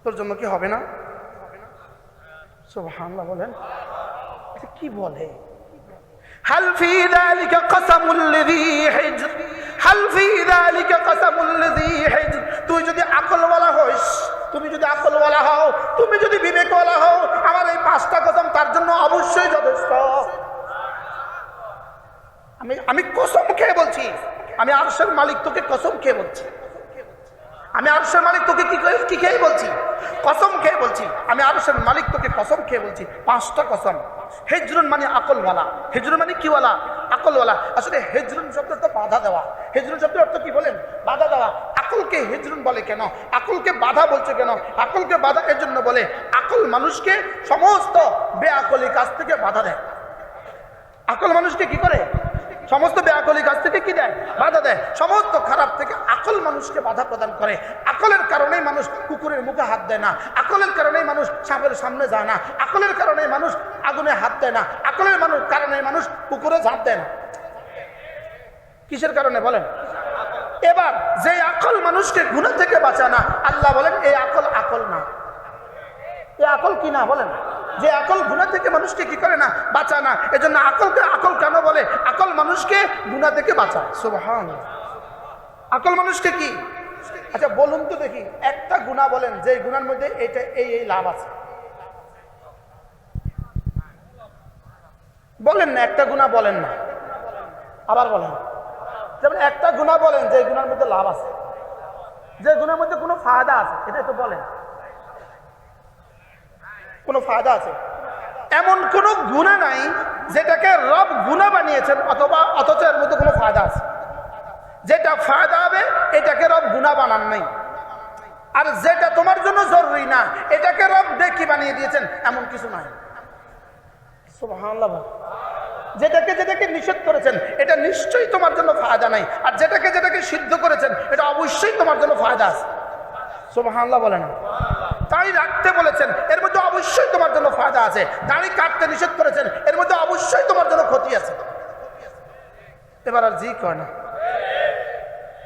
তোর জন্য কি হবে না? সুবহানাল্লাহ, বলেন কি বলে? হাল ফি যালিকা কাসামুল লিযী হিজর, হাল ফি যালিকা কাসামুল লিযী হিজর। তুই যদি আকলওয়ালা হইস, তুমি যদি আকলওয়ালা হও, তুমি যদি বিবেকওয়ালা হও, আমার এই 5টা কসম তার জন্য অবশ্যই যথেষ্ট। আমি কসম খেয়ে বলছি, আমি আরশের মালিক তোকে কসম খেয়ে বলছি। আমি আরশের মালিক তোকে কি খেয়ে বলছি? কসম খেয়ে বলছি। আমি আরশের মালিক তোকে কসম খেয়ে বলছি। 5টা কসম। হিজরুন মানে আকলওয়ালা। হিজরুন মানে কিওয়ালা? আকলওয়ালা। আসলে হিজরুন শব্দ তো বাধা দেওয়া। হিজরুন শব্দের অর্থ কি বলেন? বাধা দেওয়া। আকলকে হিজরুন বলে কেন? আকলকে বাধা বলছে কেন? আকলকে বাধা এর জন্য বলে, আকল মানুষকে সমস্ত বেআকলি কাজ থেকে বাধা দেয়। আকল মানুষকে কি করে? সমস্ত বেআকলি কাজ থেকে কি দেয়? বাধা দেয়। সমস্ত খারাপ থেকে আকল মানুষকে বাধা প্রদান করে। আকলের কারণেই মানুষ কুকুরের মুখে হাত দেয় না। আকলের কারণেই মানুষ সাপের সামনে যায় না। আকলের কারণেই মানুষ আগুনে হাত দেয় না। আকলের কারণে মানুষ পুকুরে ঝাঁপ দেয় না। কিসের কারণে বলেন? এবার যে আকল মানুষকে গুনাহ থেকে বাঁচায় না, আল্লাহ বলেন এই আকল আকল না। এই আকল কি না বলেন? যে আকল গুনাহ থেকে মানুষকে কি করে না, বাঁচায় না। এজন্য আকলকে আকল কেন বলে? আকল মানুষকে গুনাহ থেকে বাঁচায়। সুবহানাল্লাহ। আকল মানুষকে কি? আচ্ছা বলুন তো দেখি, একটা গুনাহ বলেন যে গুনার মধ্যে এটা এই লাভ আছে, বলেন না। একটা গুনাহ বলেন না, আবার বলেন। যেমন একটা গুনাহ বলেন যে গুনার মধ্যে লাভ আছে, যে গুনার মধ্যে কোনো ফায়দা আছে, এটা তো বলেন। কোনো ফায়দা আছে? এমন কোন গুনাহ নাই যেটাকে রব গুনাহ বানিয়েছেন অথবা অথচ এর মধ্যে কোনো ফায়দা আছে। যেটা ফায়দা হবে এটাকে রব গুনাহ বানান নাই, আর যেটা তোমার জন্য জরুরি না এটাকে রব নেকি বানিয়ে দিয়েছেন, এমন কিছু নাই। সুবহানাল্লাহ। যেটাকে নিষেধ করেছেন এটা নিশ্চয়ই তোমার জন্য ফায়দা নাই, আর যেটাকে সিদ্ধ করেছেন এটা অবশ্যই তোমার জন্য ফায়দা আছে। সুবহানাল্লাহ বলেন। দাড়ি রাখতে বলেছেন, এর মধ্যে অবশ্যই তোমার জন্য ফায়দা আছে। দাড়ি কাটতে নিষেধ করেছেন, এর মধ্যে অবশ্যই তোমার জন্য ক্ষতি আছে। এবার আর জি কয় না,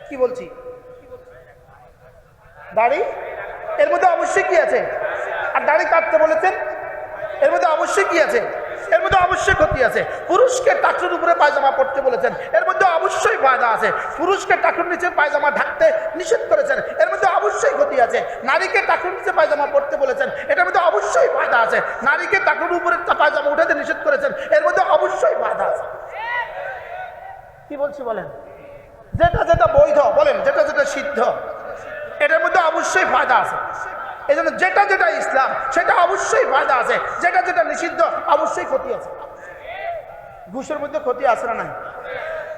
কি বলছি? দাড়ি এর মধ্যে অবশ্যই কি আছে, আর দাড়ি কাটতে বলেছেন এর মধ্যে অবশ্যই কি আছে, এর মধ্যে অবশ্যই ক্ষতি আছে। পুরুষকে টাকুর উপরে পায়জামা পড়তে বলেছেন, এর মধ্যে অবশ্যই ফায়দা আছে। পুরুষকে টাকুর নিচে পায়জামা ঢাকতে নিষেধ করেছেন, এর মধ্যে অবশ্যই ক্ষতি আছে। নারীকে টাকুর নিচে পায়জামা পড়তে বলেছেন, এটার মধ্যে অবশ্যই ফায়দা আছে। নারীকে টাকুর উপরে পায়জামা উঠাতে নিষেধ করেছেন, এর মধ্যে অবশ্যই ফায়দা আছে। কি বলছি বলেন? যেটা বৈধ বলেন, যেটা সিদ্ধ, এটার মধ্যে অবশ্যই ফায়দা আছে। এই জন্য যেটা ইসলাম সেটা অবশ্যই ফায়দা আছে, যেটা নিষিদ্ধ অবশ্যই ক্ষতি আছে। ঘুষের মধ্যে ক্ষতি আছে না নাই?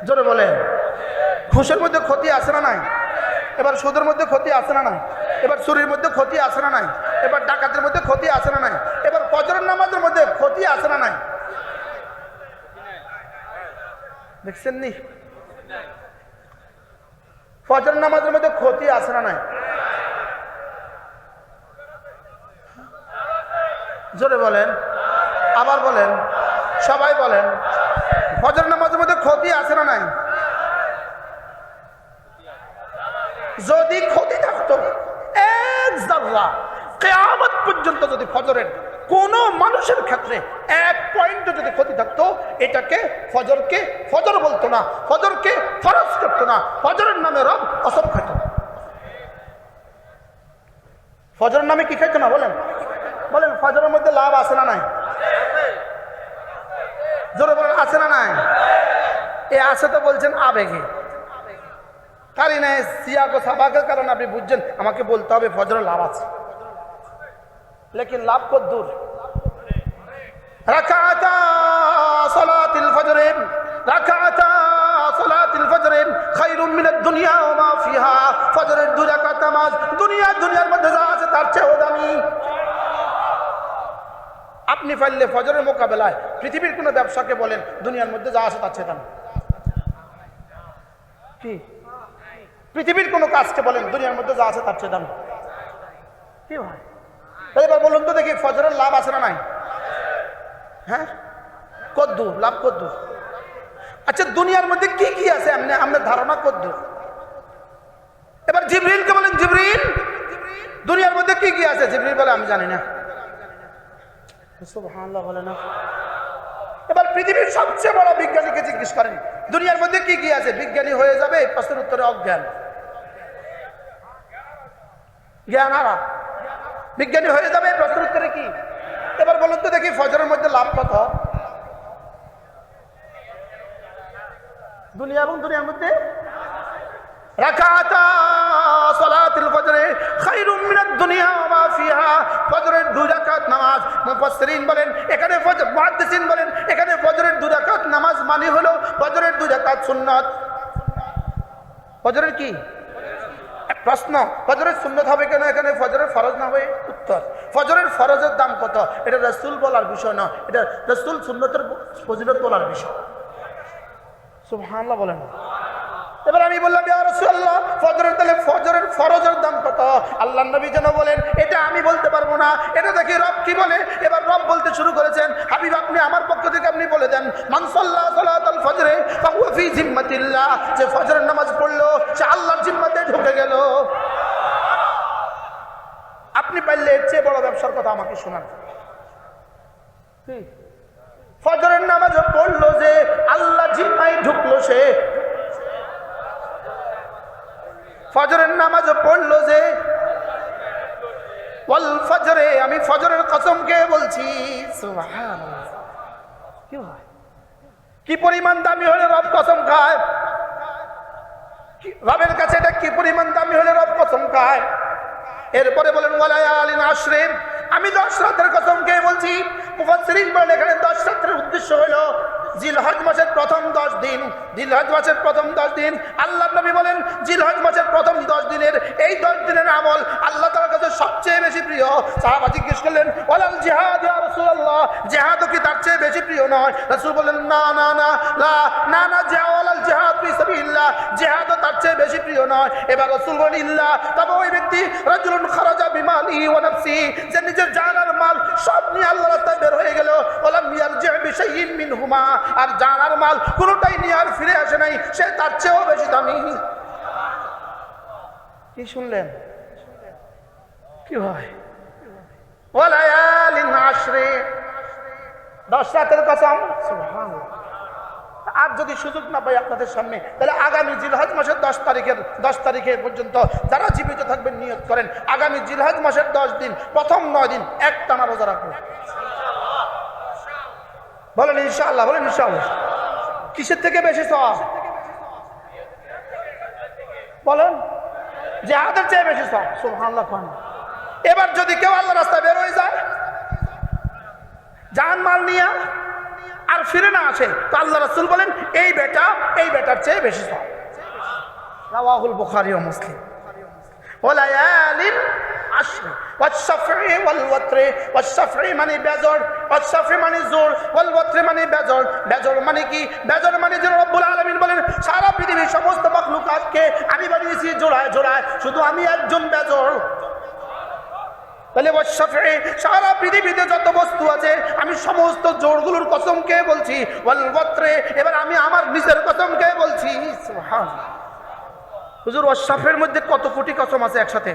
জোরে বলেন। ঘুষের মধ্যে ক্ষতি আছে না নাই? এবার সুদের মধ্যে ক্ষতি আছে না নাই? এবার চুরির মধ্যে ক্ষতি আছে না নাই? এবার ডাকাতের মধ্যে ক্ষতি আছে না নাই? এবার ফজরের নামাজের মধ্যে ক্ষতি আছে না নাই? দেখছেন নি? ফজরের নামাজের মধ্যে ক্ষতি আছে না নাই? জোরে বলেন, আবার বলেন, সবাই বলেন। ফজর নামাজের মধ্যে ক্ষতি আছে না নাই? যদি ক্ষতি থাকতো এক যাররা, কিয়ামত পর্যন্ত যদি ফজরের কোন মানুষের ক্ষেত্রে এক পয়েন্ট যদি ক্ষতি থাকতো, এটাকে ফজরকে ফজর বলতো না, ফজরকে ফরজ করতো না, ফজরের নামে রব কসম খেত। ফজরের নামে কি খাইতো না? বলেন বলেন। ফজরের মধ্যে লাভ আছে না নাই? জোরে বলেন, আছে না নাই? এ আছে তো বলছেন আবেগে, কারি নাই সিয়াকো সাবাকের কারণে আপনি বুঝছেন আমাকে বলতে হবে ফজরের লাভ আছে, লেকিন লাভ কত দূর। রাকাতা সালাতিল ফজর, রাকাতা সালাতিল ফজর খায়রুম মিনাদ দুনিয়া ওয়া মা ফিহা। ফজরের 2 রাকাত নামাজ দুনিয়ার মধ্যে যা আছে তার চেয়েও দামি। আপনি পারলে ফজরের মোকাবেলায় পৃথিবীর কোন ব্যবসাকে বলেন দুনিয়ার মধ্যে যা আছে তার চেয়ে দামি। কি পৃথিবীর কোন কাজকে বলেন দুনিয়ার মধ্যে যা আছে তার চেয়ে দামি? কি ভাই? এবার বলুন তো দেখি ফজরের লাভ আছে না নাই? হ্যাঁ, কদ্দুর লাভ, কদ্দুর? আচ্ছা দুনিয়ার মধ্যে কি কি আছে আপনার ধারণা কদ্দুর? এবার জিবরিলকে বলেন, জিবরিল দুনিয়ার মধ্যে কি কি আছে? জিবরিল বলে আমি জানি না। সুবহানাল্লাহ বলে না। এবার পৃথিবীর সবচেয়ে বড় বিজ্ঞানীকে জিজ্ঞেস করেন দুনিয়ার মধ্যে কি কি আছে, বিজ্ঞানী হয়ে যাবে এই প্রশ্নের উত্তরে অজ্ঞান, জ্ঞান হারা। বিজ্ঞানী হয়ে যাবে এই প্রশ্নের উত্তরে কি? এবার বলুন তো দেখি ফজরের মধ্যে লাভ কত? দুনিয়া এবং দুনিয়ার মধ্যে রাকাতা সালাতুল ফজর খায়রুম মিনাদ দুনিয়া ওয়া মা ফিহা। ফজরের 2 রাকাত নামাজ, মুফাসসিরিন বলেন এখানে ফজর, মুহাদ্দিসিন বলেন এখানে ফজরের 2 রাকাত নামাজ মানে হলো ফজরের 2 রাকাত সুন্নাত। ফজরের কি প্রশ্ন? ফজরের সুন্নাত হবে কেন এখানে ফজরের ফরজ না হবে? উত্তর, ফজরের ফরজের দাম কত এটা রাসূল বলার বিষয় না, এটা রাসূল সুন্নতের ফজিলত বলার বিষয়। সুবহানাল্লাহ বলেন। এবার আমি বললাম ইয়া রাসূলুল্লাহ ফজরের তাহলে ফজরের ফরজের দাম কত? আল্লাহর নবী যেন বলেন এটা আমি বলতে পারবো না, এটা দেখি রব কি বলে। এবার রব বলতে শুরু করেছেন, হাবিব আপনি আমার পক্ষ থেকে আপনি বলে দেন, মান সাল্লা সালাতাল ফজরে ফাহুয়া ফি জিম্মাতিল্লাহ, যে ফজরের নামাজ পড়লো সে আল্লাহর জিম্মাতে ঢুকে গেল। আপনি পারলে এর চেয়ে বড় ব্যবসার কথা আমাকে শোনান। ফজরের নামাজ পড়লো যে আল্লাহ জিম্মায় ঢুকলো সে, ফজরের নামাজ পড়লো যে ওয়াল ফজরে, আমি ফজরের কসম কে বলছি সুবহানাল্লাহ। কি পরিমাণ দামি হলে রব কসম খায়, রবের কাছে এটা কি পরিমাণ দামি হলে রব কসম খায়। এরপরে বলেন ওয়ালায়ালিন আশরে, আমি 10 রাতের কসম কে বলছি। মুফাসসিরিন বলেন এখানে 10 রাতের উদ্দেশ্য হলো জিলহজ মাসের প্রথম 10 দিন, জিলহজ মাসের প্রথম 10 দিন। আল্লাহর নবী বলেন জিলহজ মাসের প্রথম 10 দিনের এই 10 দিনের আমল আল্লাহ তাআলার কাছে সবচেয়ে বেশি প্রিয়। সাহাবা জিজ্ঞেস করলেন ওয়ালাল জিহাদ ইয়া রাসূলুল্লাহ, জিহাদ কি তার চেয়ে বেশি প্রিয় নয়? রাসূল বলেন না না না না না, ওয়ালাল জিহাদ ফি সাবিলিল্লাহ, জিহাদ তার চেয়ে বেশি প্রিয় নয়। এবার রাসূল বলেন ইল্লা, তবে ওই ব্যক্তি রাজুলুন খারাজা বিমালিহি ওয়া নাফসিহি, যে নিজের জান আর মাল সব নিয়ে আল্লাহর রাস্তায় বের হয়ে গেল, ওয়ালাম ইয়ারজি বিশাইইন মিনহুমা, আর জান আর মাল কোনটাই নিয়ে আর ফিরে আসে নাই, সে তার চেয়েও বেশি দামি। কি শুনলেন? কি হয়? ওয়ালায়ালিন আশরে, 10 রাতের কসম। সুবহানাল্লাহ। আর যদি সুযোগ না পাই আপনাদের সামনে, তাহলে আগামী জিলহজ মাসের 10 তারিখে পর্যন্ত যারা জীবিত থাকবেন নিয়ত করেন আগামী জিলহজ মাসের 10 দিন প্রথম 9 দিন একটানা রোজা রাখবো। বলেন ইনশাআল্লাহ, বলেন ইনশাআল্লাহ। কিসের থেকে বেশি সওয়াব? বলেন জিহাদের চেয়ে বেশি সওয়াব। সুবহানাল্লাহ। এবার যদি কেউ আল্লাহর রাস্তায় বের হয়ে যায় জান মাল নিয়ে আর ফিরে না আসে, তো আল্লাহ রাসূল বলেন এই বেটার চেয়ে বেশি সওয়াব। রাওয়াহুল বুখারী ও মুসলিম। ওয়ালায়ালিন আশর ওয়াশ-শাফঈ ওয়াল ওয়াতর, ওয়াশ-শাফঈ মানে বেজর, ওয়াশ-শাফঈ মানে জোর, ওয়াল ওয়াতর মানে বেজর। বেজর মানে কি? বেজর মানে যে রব্বুল আলামিন বলেন সারা পৃথিবীর সমস্ত মাখলুকাতকে আমি বানিয়েছি জোড়ায় জোড়ায়, শুধু আমি একজন বেজর। তাহলে ওয়াশ-শাফঈ সারা পৃথিবীতে যত বস্তু আছে আমি সমস্ত জোড়গুলোর কসম কে বলছি। ওয়াল ওয়াতর, এবার আমি আমার নিজের কসম কে বলছি। সুবহানাল্লাহ। হুজুর ওয়াশ-শাফঈর মধ্যে কত কোটি কসম আছে একসাথে?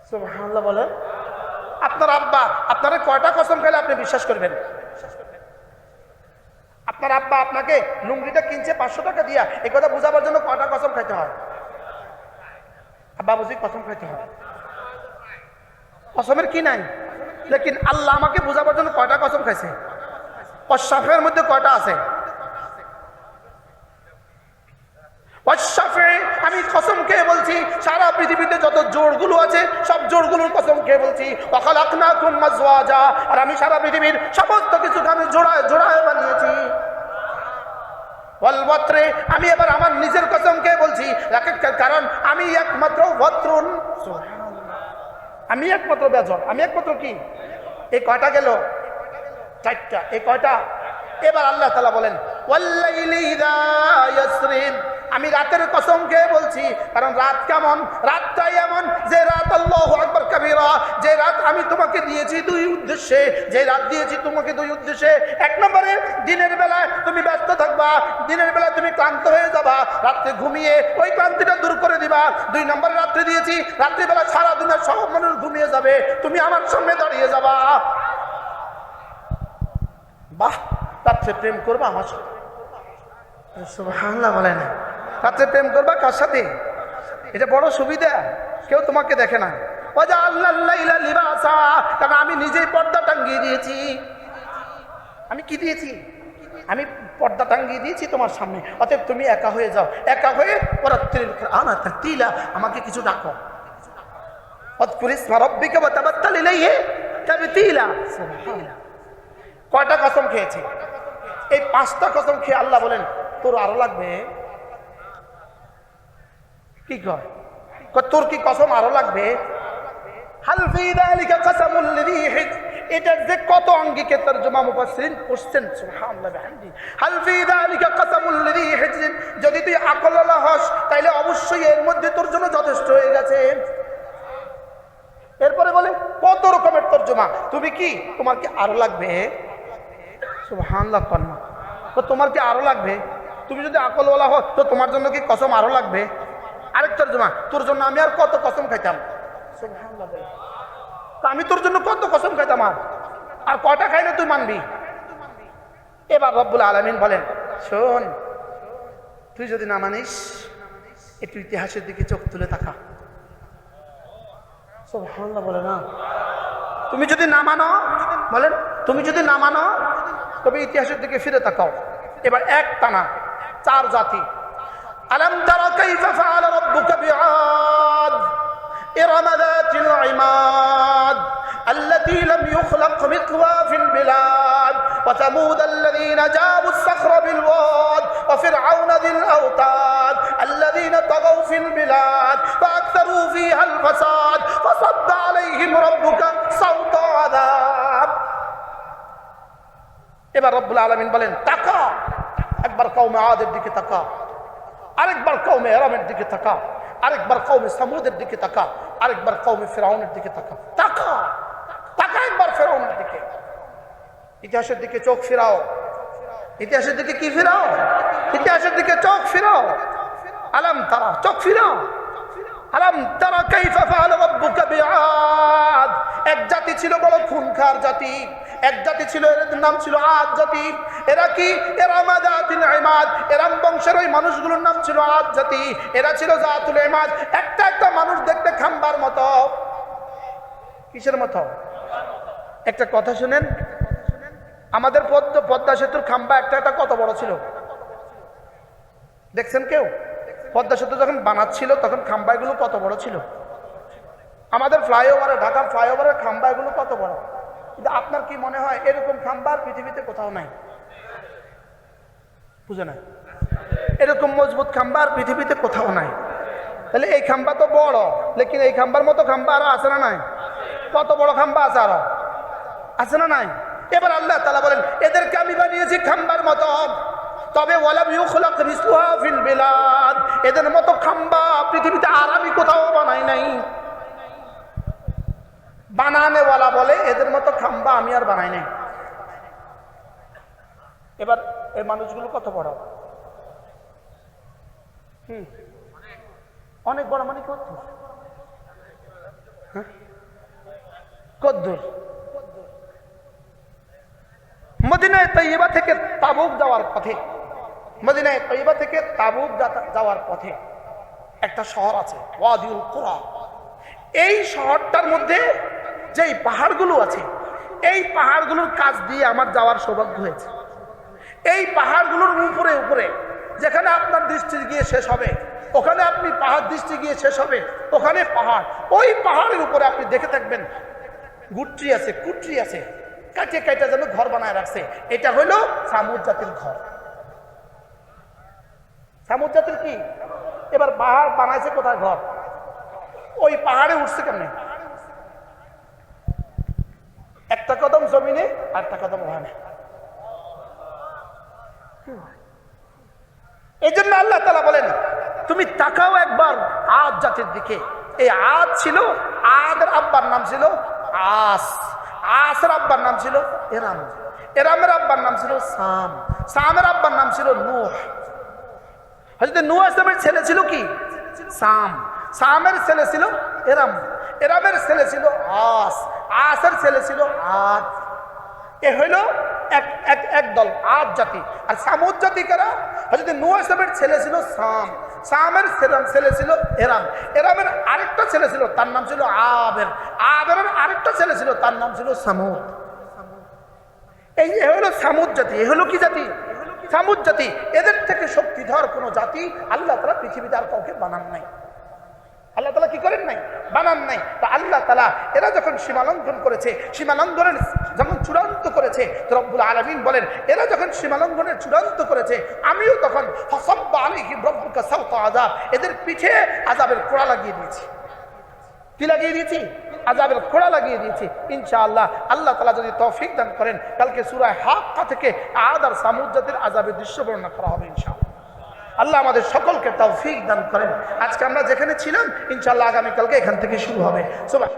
সুবহানাল্লাহ। বলেন আপনার আব্বা আপনারে কয়টা কসম খেলে আপনি বিশ্বাস করবেন? আপনার আব্বা আপনাকে লুঙ্গিটা কিনছে 500 টাকা দিয়া, এই কথা বোঝাবার জন্য কয়টা কসম খাইতে হয়? আব্বা বুঝি কসম খাইতে হয়? কসমের কি নাই? লেকিন আল্লাহ আমাকে বোঝাবার জন্য কয়টা কসম খাইছে? ওয়াশ-শাফঈর মধ্যে কয়টা আছে? ওয়াশ-শাফঈ আমি কসম খেয়ে বলছি সারা পৃথিবীতে যত জোড়গুলো আছে সব জোড়গুলোর কসম খেয়ে বলছি। ওয়া খালাকনাকুম আজওয়াজা, আর আমি সারা পৃথিবীর সমস্ত কিছুকে আমি জোড়ায় জোড়ায় বানিয়েছি। ওয়াল ওয়াতর, আমি এবার আমার নিজের কসম খেয়ে বলছি, কারণ আমি একমাত্র ওয়াতরুন। সুবহানাল্লাহ। আমি একমাত্র বেজর, আমি একমাত্র কি? এই কয়টা গেল? 4টা। এই কয়টা? এবার আল্লাহ তাআলা বলেন ওয়াল্লাইলি ইযা ইয়াসরিন, আমি রাতের কসম খেয়ে বলছি, কারণ রাত কেমন? রাতটাই এমন যে রাত আল্লাহু আকবার কাবীরা, যে রাত আমি তোমাকে দিয়েছি 2 উদ্দেশ্যে, যে রাত দিয়েছি তোমাকে 2 উদ্দেশ্যে। 1 নম্বরে দিনের বেলায় তুমি ব্যস্ত থাকবা, দিনের বেলায় তুমি ক্লান্ত হয়ে যাবা, রাত্রে ঘুমিয়ে ওই ক্লান্তিটা দূর করে দিবা। 2 নম্বরে রাত্রে দিয়েছি রাত্রিবেলা সারা দুনিয়ার সব মানুষ ঘুমিয়ে যাবে, তুমি আমার সামনে দাঁড়িয়ে যাবা। বাহ, রাত্রে প্রেম করবা আমার সাথে। সুবহানাল্লাহ। বলেন রাত্রে প্রেম করবা কার সাথে? এটা বড় সুবিধা, কেউ তোমাকে দেখে না। ওয়াজআলনাল লাইলা লিবাসা, কারণ আমি নিজেই পর্দা টাঙ্গিয়ে দিয়েছি। আমি কি দিয়েছি? আমি পর্দা টাঙ্গিয়ে দিয়েছি তোমার সামনে, অতএব তুমি একা হয়ে যাও। একা হয়ে ওয়ারাত্তিলিল কুরআনা তারতিলা, আমাকে কিছু ডাকো। ওয়াযকুর ইসমা রাব্বিকা ওয়া তাবাত্তাল ইলাইহি তাবতিলা। সুবহানাল্লাহ। কয়টা কসম খেয়েছি? এই 5টা কসম খেয়ে আল্লাহ বলেন তোর আরো লাগবে। কি কয়? তোর কি কসম আরো লাগবে? হাল ফি যালিকা কসমুল লিযী হিজর, এটার যে কত আঙ্গিকে তরজমা মুফাসসিরিন করছেন। সুবহানাল্লাহ বিহামদি। হাল ফি যালিকা কসমুল লিযী হিজর, যদি তুই আকলওয়ালা হস তাইলে অবশ্যই এর মধ্যে তোর জন্য যথেষ্ট হয়ে গেছে। এরপরে বলে কত রকমের তরজমা, তুমি কি তোমার কি আরো লাগবে? সুবহানাল্লাহ। কন্যা তো তোমার কি আরো লাগবে? তুমি যদি আকলওয়ালা হও তো তোমার জন্য কি কসম আরো লাগবে? আরেক তরজমা, তোর জন্য আমি আর কত কসম খাইতাম। সুবহানাল্লাহ। আমি তোর জন্য কত কসম খাইতাম। আর আর কয়টা খাইলে তুই মানবি? এবার রব্বুল আলামিন বলেন, শোন, তুই যদি না মানিস একটু ইতিহাসের দিকে চোখ তুলে তাকা। সুবহানাল্লাহ বলে না? তুমি যদি না মানো, বলেন, তুমি যদি না মানো তবে ইতিহাসের দিকে ফিরে তাকাও। এবার এক টানা 4 জাতি। আলাম তারা কাইফা ফাআলা রাব্বুকা বিআদ ইরম যাতিল ইমাদ التي لم يخلق مثلها في البلاد وثمود الذين جابوا الصخر بالواد وفرعون ذي الأوتاد الذين طغوا في البلاد فأكثروا فيها الفساد فصب عليهم ربك صوت عذاب। এবার রব্বুল আলামিন বলেন, তাকা, একবার কওমে আদের দিকে তাকা, আরেকবার কওমে ইরমের দিকে তাকা, আরেকবার কওমে সামুদের দিকে তাকা, আরেকবার কওমে ফিরআউনের দিকে তাকা। তাকা, তাকা একবার ফিরআউনের দিকে। ইতিহাসের দিকে চোখ ফিরাও। ইতিহাসের দিকে কি ফিরাও? ইতিহাসের দিকে চোখ ফিরাও। আলাম তারা, চোখ ফিরাও। আলাম তারা কাইফা ফাআলা রাব্বুকা বিআদ। এক জাতি ছিল বড় খুনখার জাতি, এক জাতি ছিল, এর নাম ছিল আদ জাতি। এরা কি? ইরম যাতিল ইমাদ। ইরম বংশের ওই মানুষগুলোর নাম ছিল আদ জাতি। এরা ছিল যাতুল ইমাদ। একটা একটা মানুষ দেখতে খাম্বার মতো। কিসের মতো? একটা কথা শুনেন, আমাদের পদ্মা সেতুর খাম্বা একটা একটা কত বড় ছিল দেখছেন কেউ? পদ্মা সেতু যখন বানাচ্ছিল তখন খাম্বাগুলো কত বড় ছিল? আমাদের ফ্লাইওভারে, ঢাকার ফ্লাইওভারের খাম্বাগুলো কত বড়? কিন্তু আপনার কি মনে হয় এরকম খাম্বা পৃথিবীতে কোথাও নাই? বুঝে না? এরকম মজবুত খাম্বা পৃথিবীতে কোথাও নাই। তাহলে এই খাম্বা তো বড়, লেকিন এই খাম্বার মতো খাম্বা আরো আছে না নাই? কত বড় খাম্বা আছে? আরো আছে না নাই? এবার আল্লাহ তাআলা বলেন, এদেরকে আমি বানিয়েছি খাম্বার মতো, তবে ওয়ালাম ইউখলাক মিসলুহা ফিল বিলাদ। এদের মতো খাম্বা পৃথিবীতে আর আমি কোথাও বানাই নাই। বানানেওয়ালা বলে এদের মতো খাম্বা আমি আর বানাই নাই। এবার এই মানুষগুলো কত বড়? অনেক বড়। মানে কদ্দুর? কদ্দুর? মদিনায়ে তৈয়বা থেকে তাবুক যাওয়ার পথে, মদিনায়ে তৈয়বা থেকে তাবুক যাওয়ার পথে একটা শহর আছে, ওয়াদিউল কুরা। এই শহরটার মধ্যে যেই পাহাড়গুলো আছে, এই পাহাড়গুলোর কাছ দিয়ে আমার যাওয়ার সৌভাগ্য হয়েছে। এই পাহাড়গুলোর উপরে উপরে যেখানে আপনার দৃষ্টি গিয়ে শেষ হবে, ওখানে আপনি পাহাড় দৃষ্টি গিয়ে শেষ হবে, ওখানে পাহাড়। ওই পাহাড়ের উপরে আপনি দেখে থাকবেন গুট্রি আছে, কুটরি আছে, কাটে কাটে যেন ঘর বানায় রাখছে। এটা হলো সামুদ জাতির ঘর। সামুদ জাতির কি? এবার পাহাড় বানাইছে কোথায়? ঘর। ওই পাহাড়ে উঠছে কেমনে? একটা কদম জমিনে আর একটা কদম ওখানে। এই জন্য আল্লাহ তাআলা বলেন, তুমি তাকাও একবার আদ জাতির দিকে। এই আদ ছিল, আদের আব্বার নাম ছিল আস, আসের আব্বার নাম ছিল এরাম, এরামের আব্বার নাম ছিল সাম, সামের আব্বার নাম ছিল নূহ। হযরত নূহ আলাইহিস ছেলে ছিল কি? সাম। সামের ছেলে ছিল এরাম, এরামের ছেলে ছিল আস, আসের ছেলে ছিল আদ। এ হইল এক দল, আদ জাতি। আর সামুদ জাতি কারা? হযরত নূহ আলাইহিস ছেলে ছিল সাম, সামের ছেলে ছিল এরাম, এরামের আরেকটা ছেলে ছিল তার নাম ছিল আবের, আবেরের আরেকটা ছেলে ছিল তার নাম ছিল সামুদ। এই হলো সামুদ জাতি। এ হলো কি জাতি? সামুদ জাতি। এদের থেকে শক্তিধর কোন জাতি আল্লাহ তাআলা পৃথিবীতে আর কাউকে বানান নাই। আল্লাহ তাআলা কি করেন নাই? বানান নাই। তা আল্লাহ তাআলা এরা যখন সীমালঙ্ঘন করেছে, সীমালঙ্ঘনের যখন চূড়ান্ত করেছে, রব্বুল আলামিন বলেন, এরা যখন সীমালঙ্ঘনের চূড়ান্ত করেছে, আমিও তখন ফাসাব্বা আলাইহিম রাব্বুকা সাওতা আযাব, এদের পিঠে আযাবের কোড়া লাগিয়ে দিয়েছি। কি লাগিয়ে দিয়েছি? আযাবের কোড়া লাগিয়ে দিয়েছি। ইনশাআল্লাহ আল্লাহ তাআলা যদি তৌফিক দান করেন, কালকে সূরা হাক্কা থেকে আদ আর সামুদ জাতির আযাবের দৃশ্য বর্ণনা করা হবে ইনশাআল্লাহ। আল্লাহ আমাদের সকলকে তৌফিক দান করেন। আজকে আমরা যেখানে ছিলাম ইনশাআল্লাহ আগামীকালকে এখান থেকে শুরু হবে।